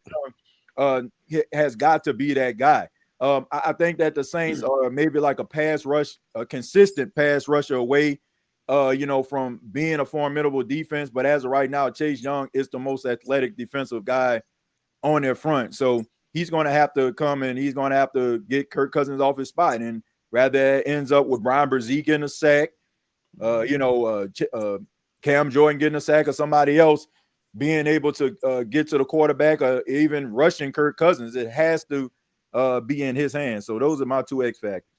Speaker 3: Young has got to be that guy. I think that the Saints are maybe like a consistent pass rusher away, from being a formidable defense. But as of right now, Chase Young is the most athletic defensive guy on their front. So he's going to have to come and he's going to have to get Kirk Cousins off his spot. And rather it ends up with Brian Brzee in a sack, Cam Jordan getting a sack or somebody else, being able to get to the quarterback or even rushing Kirk Cousins. It has to be in his hands. So those are my 2 X factors.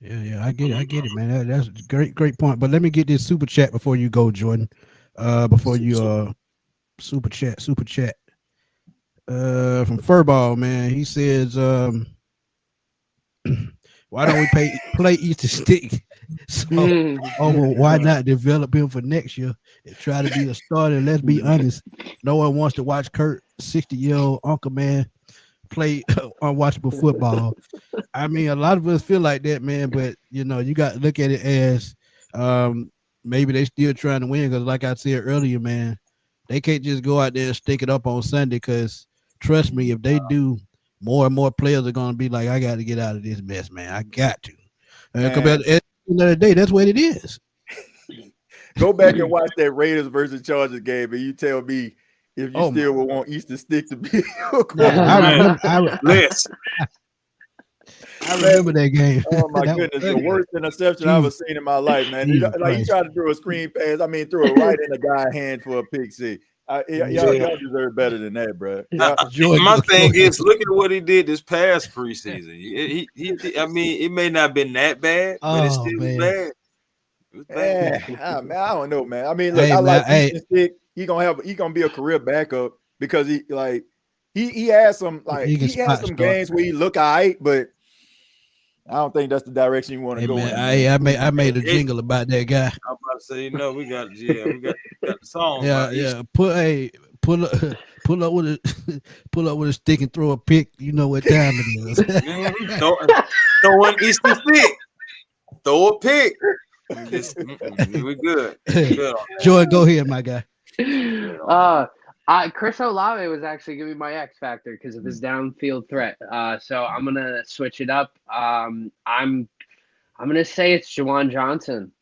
Speaker 1: Yeah, I get it, man. That's a great point. But let me get this super chat before you go, Jordan. Before you super chat. From Furball, man. He says, why don't we play Easter Stick? So why not develop him for next year and try to be a starter? Let's be honest. No one wants to watch Kurt, 60-year-old uncle man, play unwatchable football. I mean, a lot of us feel like that, man, but you got to look at it as maybe they still trying to win, because like I said earlier, man, they can't just go out there and stick it up on Sunday, because trust me, if they do, more and more players are going to be like, I got to get out of this mess, man. I got to. At the end of the day, that's what it is.
Speaker 3: Go back and watch that Raiders versus Chargers game, and you tell me if you still would want Easter Stick to be.
Speaker 1: I remember that game.
Speaker 3: Oh my goodness, the worst interception I've ever seen in my life, man. He tried to throw a screen pass. I mean, threw it right in the guy's hand for a pick six. Y'all deserve better than that, bro.
Speaker 4: My thing is, look at what he did this past preseason. He I mean, it may not have been that bad, but it still was bad. It was bad.
Speaker 3: Man, I don't know, man. I mean, look, I like Easton Stick. He gonna be a career backup, because he has some games where he look all right, but I don't think that's the direction you want to go.
Speaker 1: Man, I made a jingle about that guy.
Speaker 4: I'm about to say, we got the song.
Speaker 1: Yeah. Pull up with a stick and throw a pick. You know what time it is.
Speaker 4: Throw an Easter Stick. Throw a pick. We good.
Speaker 1: Joy, go ahead, my guy.
Speaker 2: Chris Olave was actually gonna be my X factor because of his downfield threat. So I'm gonna switch it up. I'm gonna say it's Juwan Johnson.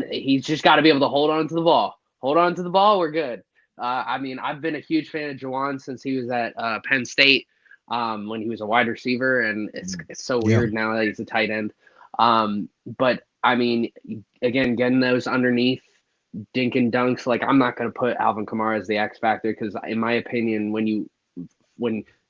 Speaker 2: He's just got to be able to hold on to the ball. Hold on to the ball. We're good. I mean, I've been a huge fan of Juwan since he was at Penn State when he was a wide receiver, and it's so weird now that he's a tight end. But I mean, again, getting those underneath dink and dunks, like I'm not going to put Alvin Kamara as the X factor, because in my opinion,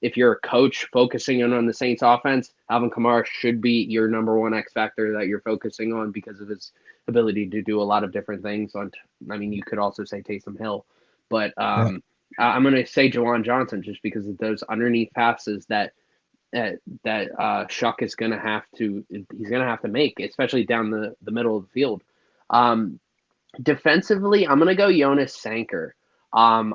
Speaker 2: if you're a coach focusing on the Saints offense, Alvin Kamara should be your number one X factor that you're focusing on because of his ability to do a lot of different things. I mean, you could also say Taysom Hill, but I'm going to say Juwan Johnson just because of those underneath passes that Shough is going to have to make, especially down the middle of the field. Defensively, I'm gonna go Jonas Sanker. I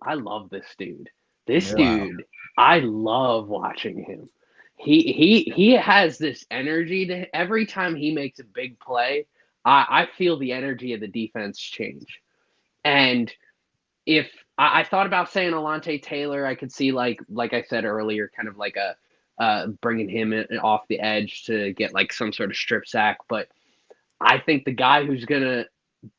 Speaker 2: love this dude. Dude, I love watching him. He has this energy to every time he makes a big play. I feel the energy of the defense change. And if I thought about saying Alontae Taylor, I could see like I said earlier, kind of like bringing him off the edge to get like some sort of strip sack, but I think the guy who's going to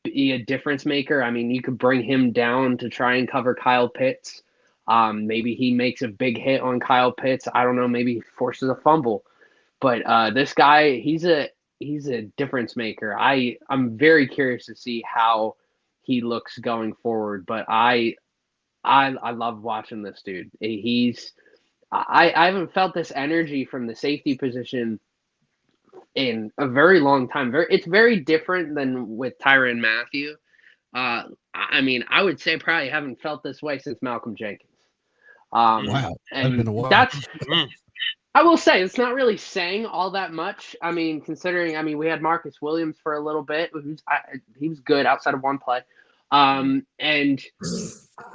Speaker 2: be a difference maker, I mean, you could bring him down to try and cover Kyle Pitts. Maybe he makes a big hit on Kyle Pitts. I don't know. Maybe he forces a fumble. But this guy, he's a difference maker. I'm very curious to see how he looks going forward. But I love watching this dude. I haven't felt this energy from the safety position in a very long time. It's very different than with Tyrann Mathieu. I mean, I would say probably haven't felt this way since Malcolm Jenkins.
Speaker 1: Wow,
Speaker 2: and
Speaker 1: been a while.
Speaker 2: I will say it's not really saying all that much. I mean, considering we had Marcus Williams for a little bit. He was good outside of one play. And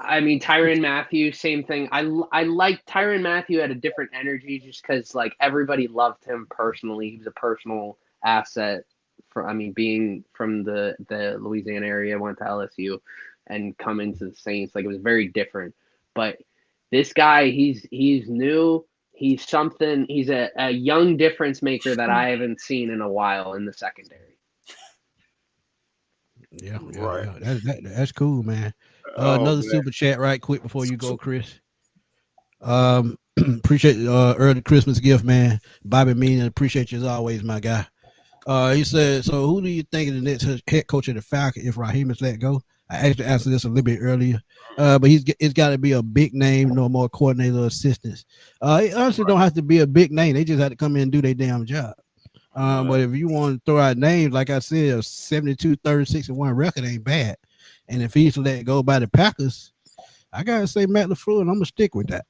Speaker 2: I mean, Tyrann Mathieu, same thing. I like Tyrann Mathieu had a different energy just because like everybody loved him personally. He was a personal asset being from the Louisiana area, went to LSU and come into the Saints. Like it was very different. But this guy, he's new. He's something. He's a young difference maker that I haven't seen in a while in the secondary.
Speaker 1: Yeah. That's cool, man. Another super chat right quick before you go, Chris. Appreciate early Christmas gift, man. Bobby Mean, appreciate you as always, my guy. He said, so who do you think is the next head coach of the Falcons if Raheem is let go? I actually answered this a little bit earlier. But it's got to be a big name, no more coordinator assistants. It honestly don't have to be a big name. They just have to come in and do their damn job. But if you want to throw out names, like I said, a 72, 36-1 record ain't bad. And if he's let go by the Packers, I gotta say Matt LaFleur, and I'm gonna stick with that.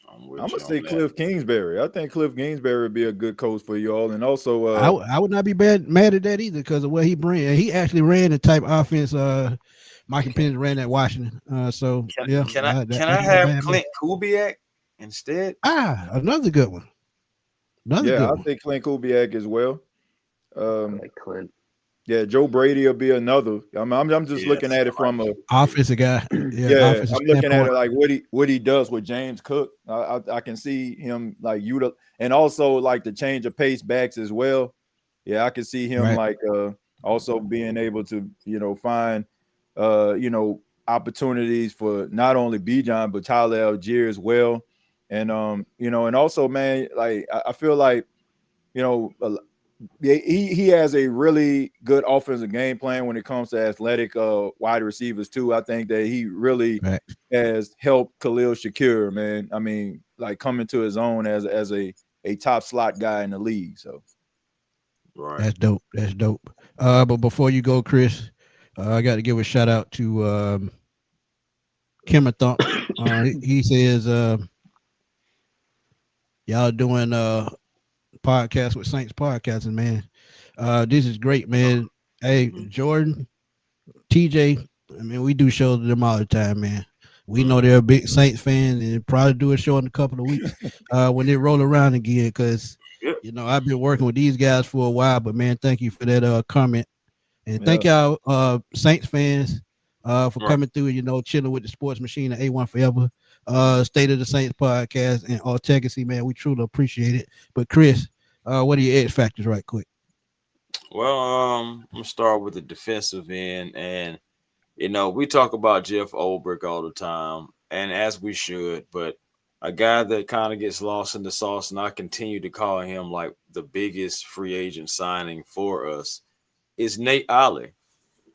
Speaker 3: I'm gonna say Cliff Kingsbury. I think Cliff Kingsbury would be a good coach for y'all, and also
Speaker 1: I would not be mad at that either because of what he brings. He actually ran the type of offense Michael Penix ran at Washington.
Speaker 4: Can I have Clint Kubiak instead?
Speaker 1: Another good one.
Speaker 3: I think Clint Kubiak as well.
Speaker 2: I like Clint.
Speaker 3: Yeah, Joe Brady will be another. I'm just looking at it from a
Speaker 1: offensive guy.
Speaker 3: I'm looking at it like what he does with James Cook. I can see him like and also like the change of pace backs as well. Yeah, I can see him also being able to find opportunities for not only Bijan but Tyler Algier as well. And and also, man, like I feel like he has a really good offensive game plan when it comes to athletic wide receivers too. I think that he really has helped Khalil Shakir, man. I mean, like coming to his own as a top slot guy in the league. So
Speaker 1: That's dope. But before you go, Chris, I got to give a shout out to Kimmerthump. He says y'all doing podcast with Saints podcasting, man. This is great, man. Hey, Jordan, TJ, I mean, we do shows with them all the time, man. We know they're a big Saints fan and probably do a show in a couple of weeks when they roll around again, because I've been working with these guys for a while. But man, thank you for that comment. And thank y'all Saints fans for coming through and chilling with the sports machine at A1 Forever. State of the Saints podcast and all Legacy, man. We truly appreciate it. But Chris, what are your X factors right quick?
Speaker 4: Well, I'm gonna start with the defensive end, and we talk about Jeff Ulbrich all the time, and as we should, but a guy that kind of gets lost in the sauce, and I continue to call him like the biggest free agent signing for us, is Nate Ollie.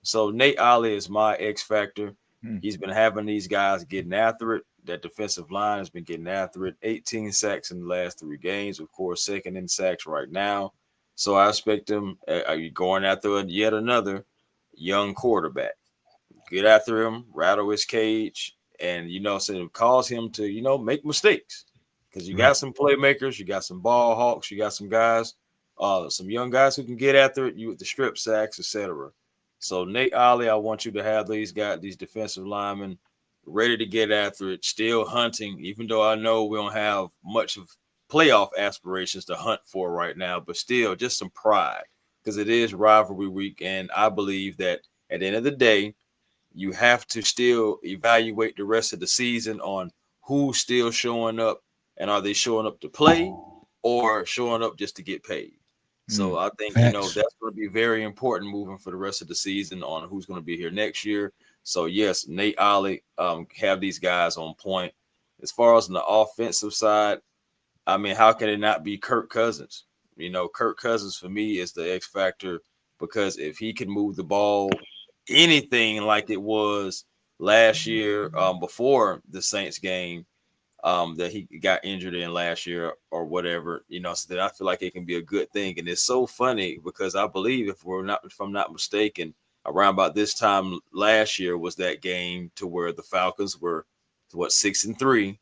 Speaker 4: So Nate Ollie is my X factor. He's been having these guys getting after it. That defensive line has been getting after it. 18 sacks in the last 3 games, of course, second in sacks right now. So I expect him. Are you going after yet another young quarterback? Get after him, rattle his cage, and so cause him to make mistakes, because you got some playmakers, you got some ball hawks, you got some guys, some young guys who can get after it. You with the strip sacks, etc. So Nate Ollie, I want you to have these defensive linemen ready to get after it, still hunting, even though I know we don't have much of playoff aspirations to hunt for right now, but still just some pride, because it is rivalry week. And I believe that at the end of the day, you have to still evaluate the rest of the season on who's still showing up, and are they showing up to play or showing up just to get paid. So I think, that's going to be very important moving for the rest of the season on who's going to be here next year. So, yes, Nate Ollie, have these guys on point. As far as on the offensive side, I mean, how can it not be Kirk Cousins? Kirk Cousins for me is the X factor, because if he can move the ball anything like it was last year before the Saints game that he got injured in last year or whatever, so that I feel like it can be a good thing. And it's so funny because I believe if I'm not mistaken, around about this time last year was that game to where the Falcons were 6-3,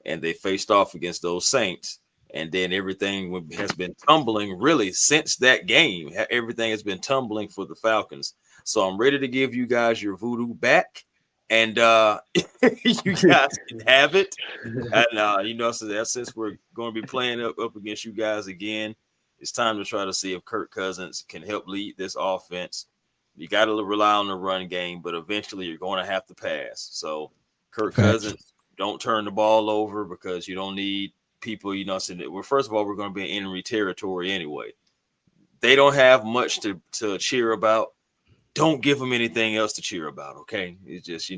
Speaker 4: and they faced off against those Saints. And then everything has been tumbling really since that game. Everything has been tumbling for the Falcons. So I'm ready to give you guys your voodoo back, and you guys can have it. And so that since we're going to be playing up against you guys again, it's time to try to see if Kirk Cousins can help lead this offense. You got to rely on the run game, but eventually you're going to have to pass. So Kirk Cousins, don't turn the ball over, because you don't need people, saying, well, first of all, we're going to be in enemy territory anyway. They don't have much to cheer about. Don't give them anything else to cheer about, okay? It's just,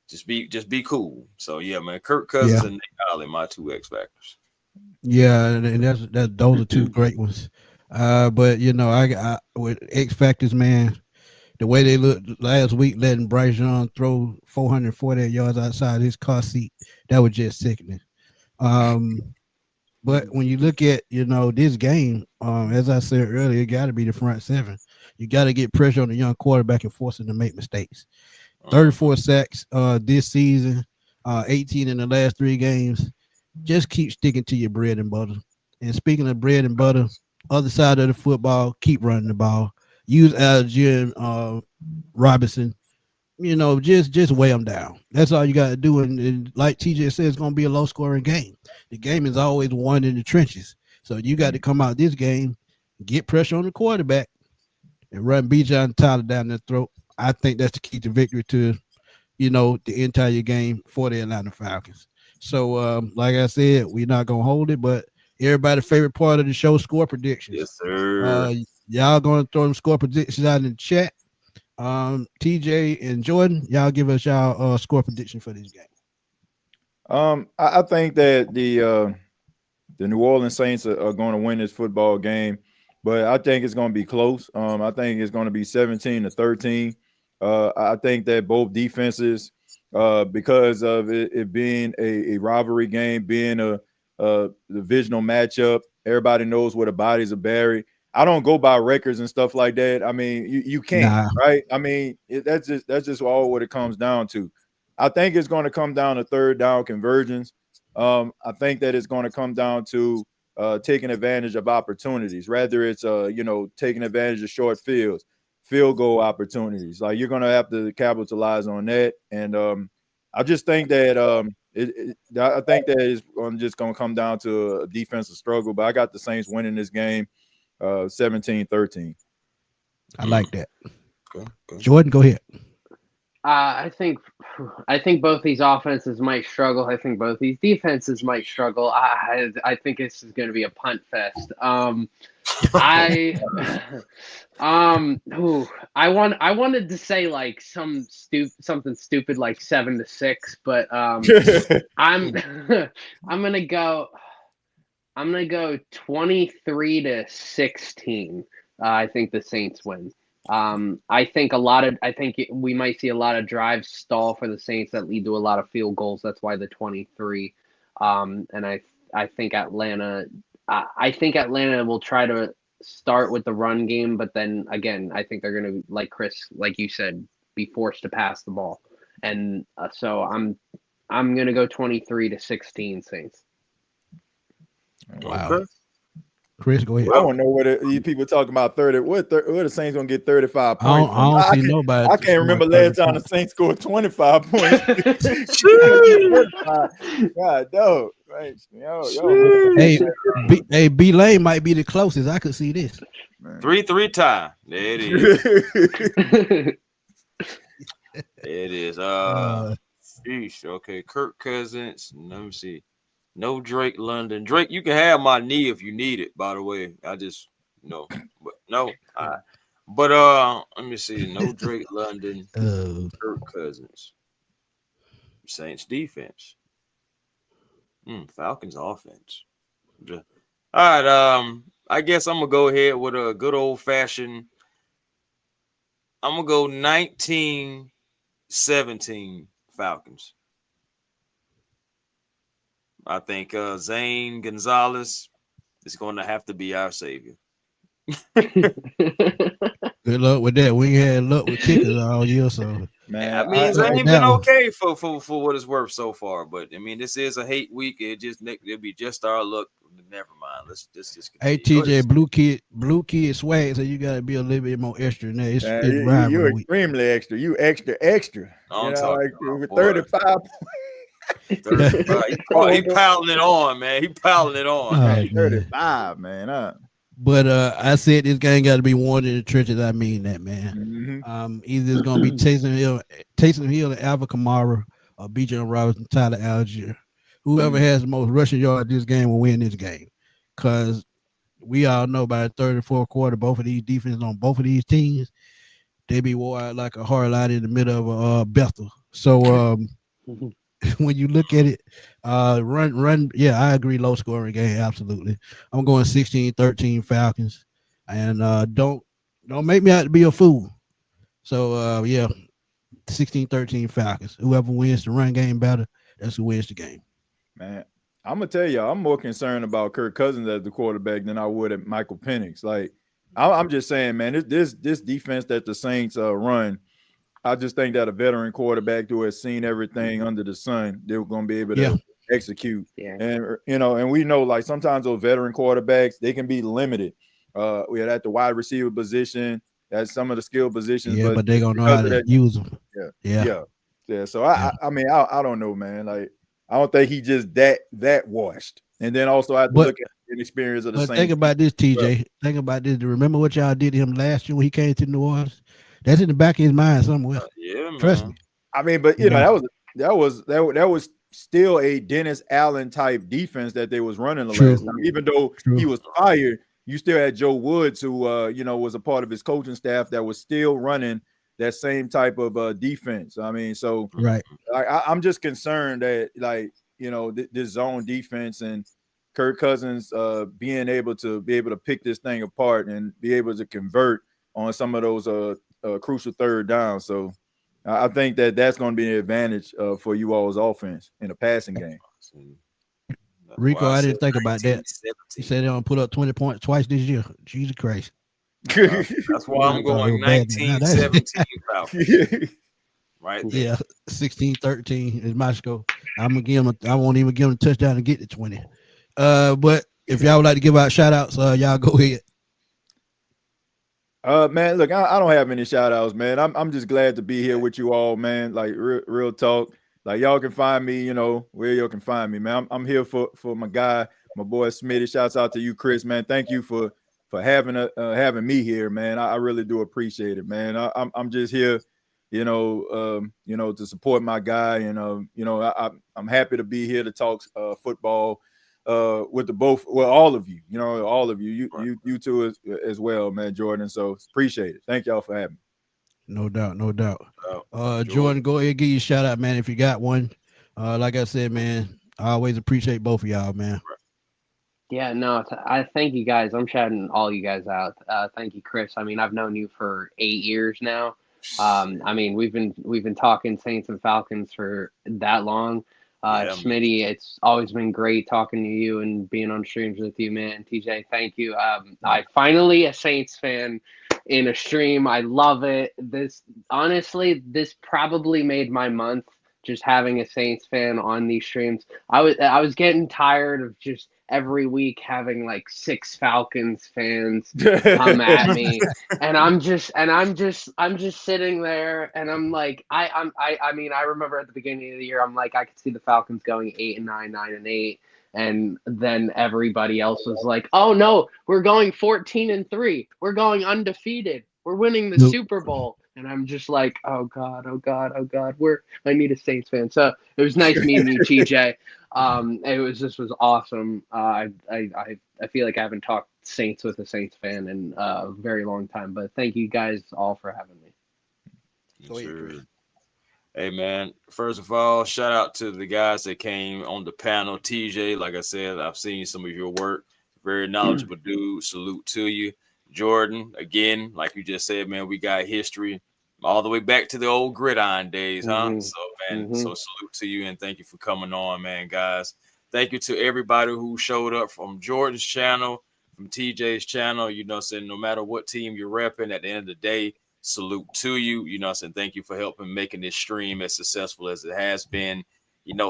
Speaker 4: just be cool. So, yeah, man, Kirk Cousins and Nick Ollie, my 2 X factors.
Speaker 1: Yeah, and those are 2 great ones. But I with X factors, man, the way they looked last week, letting Bryce Young throw 448 yards outside his car seat, that was just sickening. But when you look at, this game, as I said earlier, it got to be the front seven. You got to get pressure on the young quarterback and force him to make mistakes. 34 sacks this season, 18 in the last 3 games. Just keep sticking to your bread and butter. And speaking of bread and butter, other side of the football, keep running the ball. Use Algier and Robinson. Just weigh them down. That's all you got to do. And like TJ said, it's going to be a low-scoring game. The game is always won in the trenches. So you got to come out this game, get pressure on the quarterback, and run Bijan Tyler down their throat. I think that's the key to victory to, the entire game for the Atlanta Falcons. So, like I said, we're not going to hold it, but everybody's favorite part of the show, score predictions.
Speaker 4: Yes, sir.
Speaker 1: Y'all going to throw them score predictions out in the chat. TJ and Jordan, y'all give us y'all score prediction for this game.
Speaker 3: I think that the New Orleans Saints are going to win this football game, but I think it's going to be close. I think it's going to be 17-13. I think that both defenses, because of it being a rivalry game, being a divisional matchup, everybody knows where the bodies are buried. I don't go by records and stuff like that. I mean, you can't, right? I mean, that's just all what it comes down to. I think it's going to come down to third down conversions. I think that it's going to come down to taking advantage of opportunities, rather it's taking advantage of short field goal opportunities. Like, you're going to have to capitalize on that. And I just think that I think that it's just going to come down to a defensive struggle. But I got the Saints winning this game 17-13.
Speaker 1: I like that.
Speaker 4: Okay.
Speaker 1: Jordan, go ahead.
Speaker 2: I think both these offenses might struggle. I think both these defenses might struggle. I think this is going to be a punt fest. I wanted to say like something stupid like 7-6, but I'm gonna go 23-16. I think the Saints win. I think we might see a lot of drives stall for the Saints that lead to a lot of field goals. That's why the 23. And I think Atlanta will try to start with the run game, but then again, I think they're going to, like Chris, like you said, be forced to pass the ball. And so I'm going to go 23-16 Saints.
Speaker 1: Wow. Chris, go ahead.
Speaker 3: I don't know what you people talking about 30. What the Saints gonna get 35 points?
Speaker 1: I don't see nobody.
Speaker 3: I can't remember last time the Saints scored 25 points. God, dog. Right.
Speaker 1: Hey, B Lane might be the closest. I could see this.
Speaker 4: 3-3 tie. There it is. It is. Sheesh. Okay, Kirk Cousins. Let me see. No Drake London. Drake, you can have my knee if you need it, by the way. I just but no. But let me see. No Drake London. Kirk Cousins. Saints defense. Falcons offense. All right. I guess I'm gonna go ahead with a good old fashioned. I'm gonna go 19-17 Falcons. I think Zane Gonzalez is going to have to be our savior.
Speaker 1: Good luck with that. We ain't had luck with kickers all year, so
Speaker 3: man.
Speaker 4: I mean, Zane been okay for what it's worth so far, but I mean, this is a hate week. It'll be just our luck. Never mind. Let's just.
Speaker 1: Hey, TJ, blue kid swag. So you got to be a little bit more extra than that.
Speaker 3: You're extremely extra. You extra.
Speaker 4: I'm
Speaker 3: talking
Speaker 4: about
Speaker 3: 35.
Speaker 4: He piling it on, man. He piling it on.
Speaker 3: 35, man.
Speaker 1: But I said this game got to be won in the trenches. I mean that, man.
Speaker 3: Mm-hmm.
Speaker 1: Either it's gonna be Taysom Hill, and Alvin Kamara, or Bijan Robinson, Tyler Algier. Whoever has the most rushing yards this game will win this game. Because we all know by the third and fourth quarter, both of these defenses on both of these teams, they be wore out like a hard light in the middle of Bethel. So when you look at it, run. Yeah, I agree. Low scoring game. Absolutely. I'm going 16-13 Falcons. And don't make me out to be a fool. So yeah, 16-13 Falcons. Whoever wins the run game better, that's who wins the game.
Speaker 3: Man, I'm gonna tell y'all, I'm more concerned about Kirk Cousins as the quarterback than I would at Michael Penix. Like, I'm just saying, man, this defense that the Saints run, I just think that a veteran quarterback who has seen everything under the sun, they're gonna be able to execute.
Speaker 2: Yeah.
Speaker 3: And and we know, like, sometimes those veteran quarterbacks, they can be limited. We had at the wide receiver position, at some of the skill positions,
Speaker 1: but they're gonna know how to use them.
Speaker 3: Yeah. So I mean, I don't know, man. Like, I don't think he just that washed. And then also I have to look at the experience of the Saints.
Speaker 1: Think about this, TJ. Think about this. Remember what y'all did to him last year when he came to New Orleans? That's in the back of his mind somewhere.
Speaker 4: Yeah, man.
Speaker 1: Trust me.
Speaker 3: I mean, but you know, that was still a Dennis Allen type defense that they was running the last time. Even though he was fired, you still had Joe Woods, who was a part of his coaching staff that was still running that same type of defense. I mean, so I'm just concerned that, like, this zone defense and Kirk Cousins being able to pick this thing apart and be able to convert on some of those crucial third downs. So I think that's going to be an advantage for you all's offense in a passing game.
Speaker 1: Rico, I didn't think about that. He said they're going to put up 20 points twice this year. Jesus Christ.
Speaker 4: That's why I'm going 19-17 Falcons. Right there.
Speaker 1: Yeah, 16-13 is my score. I'm gonna give him. I won't even give him a touchdown to get to 20. But if y'all would like to give out shout outs, y'all go ahead.
Speaker 3: Man, look, I don't have any shout outs, man. I'm just glad to be here with you all, man. Like, real talk. Like, y'all can find me, where y'all can find me, man. I'm here for my guy, my boy Smitty. Shouts out to you, Chris, man. Thank you for having me here, man. I really do appreciate it, man. I'm just here, to support my guy, and I'm happy to be here to talk football with all of you, you two as well, man, Jordan. So appreciate it. Thank y'all for having me.
Speaker 1: No doubt. Jordan, go ahead and give you a shout out, man, if you got one. Like I said, man, I always appreciate both of y'all, man.
Speaker 2: Yeah, no, I thank you guys. I'm shouting all you guys out. Thank you, Chris. I mean, I've known you for 8 years now. I mean, we've been talking Saints and Falcons for that long. Smitty, it's always been great talking to you and being on streams with you, man. TJ, thank you. I finally a Saints fan in a stream. I love it. This probably made my month, just having a Saints fan on these streams. I was getting tired of just every week having like 6 Falcons fans come at me, and I'm just sitting there, and I'm like, I mean, I remember at the beginning of the year, I'm like, I could see the Falcons going 8-9, 9-8, and then everybody else was like, oh no, we're going 14-3, we're going undefeated, we're winning the Super Bowl. And I'm just like, oh God. I need a Saints fan. So it was nice meeting you, TJ. This was awesome. I feel like I haven't talked Saints with a Saints fan in a very long time. But thank you guys all for having me.
Speaker 4: Sure. Hey man, first of all, shout out to the guys that came on the panel. TJ, like I said, I've seen some of your work. Very knowledgeable dude. Salute to you. Jordan, again, like you just said, man, we got history all the way back to the old gridiron days, huh? So, man, so salute to you, and thank you for coming on, man, guys. Thank you to everybody who showed up from Jordan's channel, from TJ's channel. Saying no matter what team you're repping, at the end of the day, salute to you. Saying thank you for helping making this stream as successful as it has been.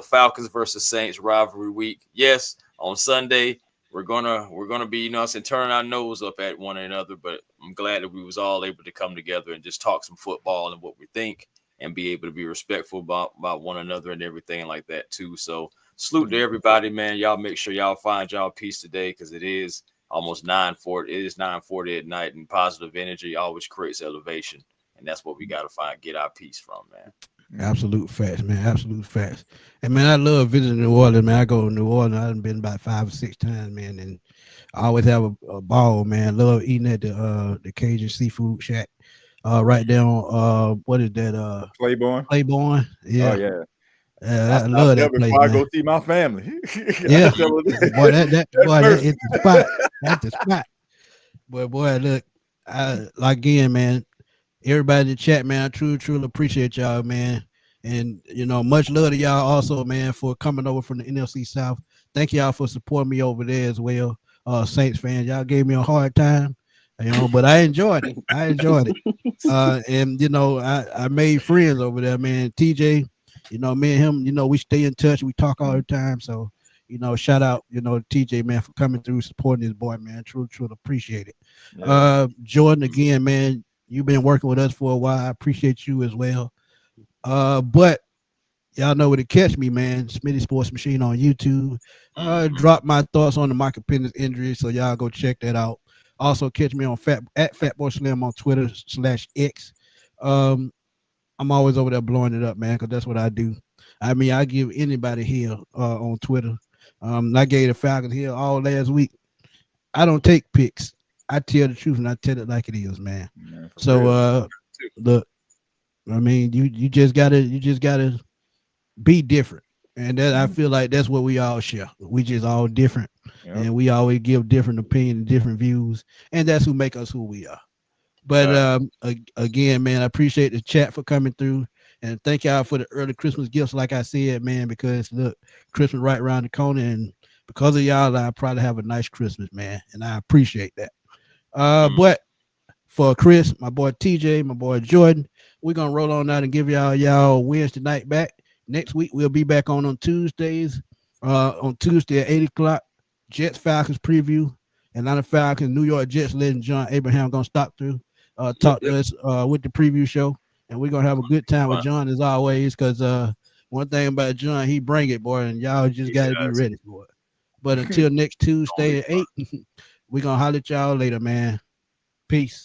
Speaker 4: Falcons versus Saints rivalry week. Yes, on Sunday. We're gonna be, turning our nose up at one another, but I'm glad that we was all able to come together and just talk some football and what we think, and be able to be respectful about one another and everything like that too. So salute to everybody, man. Y'all make sure y'all find y'all peace today, because it is almost 9:40. It is 9:40 at night, and positive energy always creates elevation, and that's what we gotta get our peace from, man.
Speaker 1: Absolute facts, man. Absolute facts. And man, I love visiting New Orleans, man. I go to New Orleans. I've been about 5 or 6 times, man, and I always have a ball, man. Love eating at the Cajun Seafood Shack, right there on what is that?
Speaker 3: Claiborne.
Speaker 1: Yeah.
Speaker 3: Oh yeah.
Speaker 1: I love that place.
Speaker 3: I go see my family.
Speaker 1: Yeah. Boy, that is the spot. That's the spot. Boy, look, again, man. everybody in the chat, man. I truly appreciate y'all, man. And much love to y'all also, man, for coming over from the NFC South. Thank y'all for supporting me over there as well. Saints fans, y'all gave me a hard time, but I enjoyed it. And I made friends over there, man. TJ, me and him, we stay in touch. We talk all the time. So, shout out, to TJ, man, for coming through, supporting this boy, man. Truly appreciate it. Yeah. Jordan, again, man, you've been working with us for a while. I appreciate you as well. But y'all know where to catch me, man. Smitty Sports Machine on YouTube. Drop my thoughts on the Michael Penix injury, so y'all go check that out. Also catch me on Fatboy Slim on Twitter /X. I'm always over there blowing it up, man, because that's what I do. I mean, I give anybody hell on Twitter. I gave the Falcons hell all last week. I don't take picks. I tell the truth and I tell it like it is, man. So look, I mean, you just gotta be different, and that I feel like that's what we all share. We just all different, and we always give different opinions, different views, and that's who make us who we are. But again, man, I appreciate the chat for coming through, and thank y'all for the early Christmas gifts. Like I said, man, because look, Christmas right around the corner, and because of y'all, I probably have a nice Christmas, man, and I appreciate that. But for Chris, my boy TJ, my boy Jordan, we're gonna roll on out and give y'all Wednesday night back. Next week we'll be back on Tuesdays. On Tuesday at 8:00, Jets Falcons preview. Atlanta Falcons, New York Jets legend John Abraham gonna stop through, talk to us with the preview show, and we're gonna have a good time with John as always. Because one thing about John, he bring it, boy, and y'all just gotta be ready for it. But until next Tuesday at 8, we're gonna holler at y'all later, man. Peace.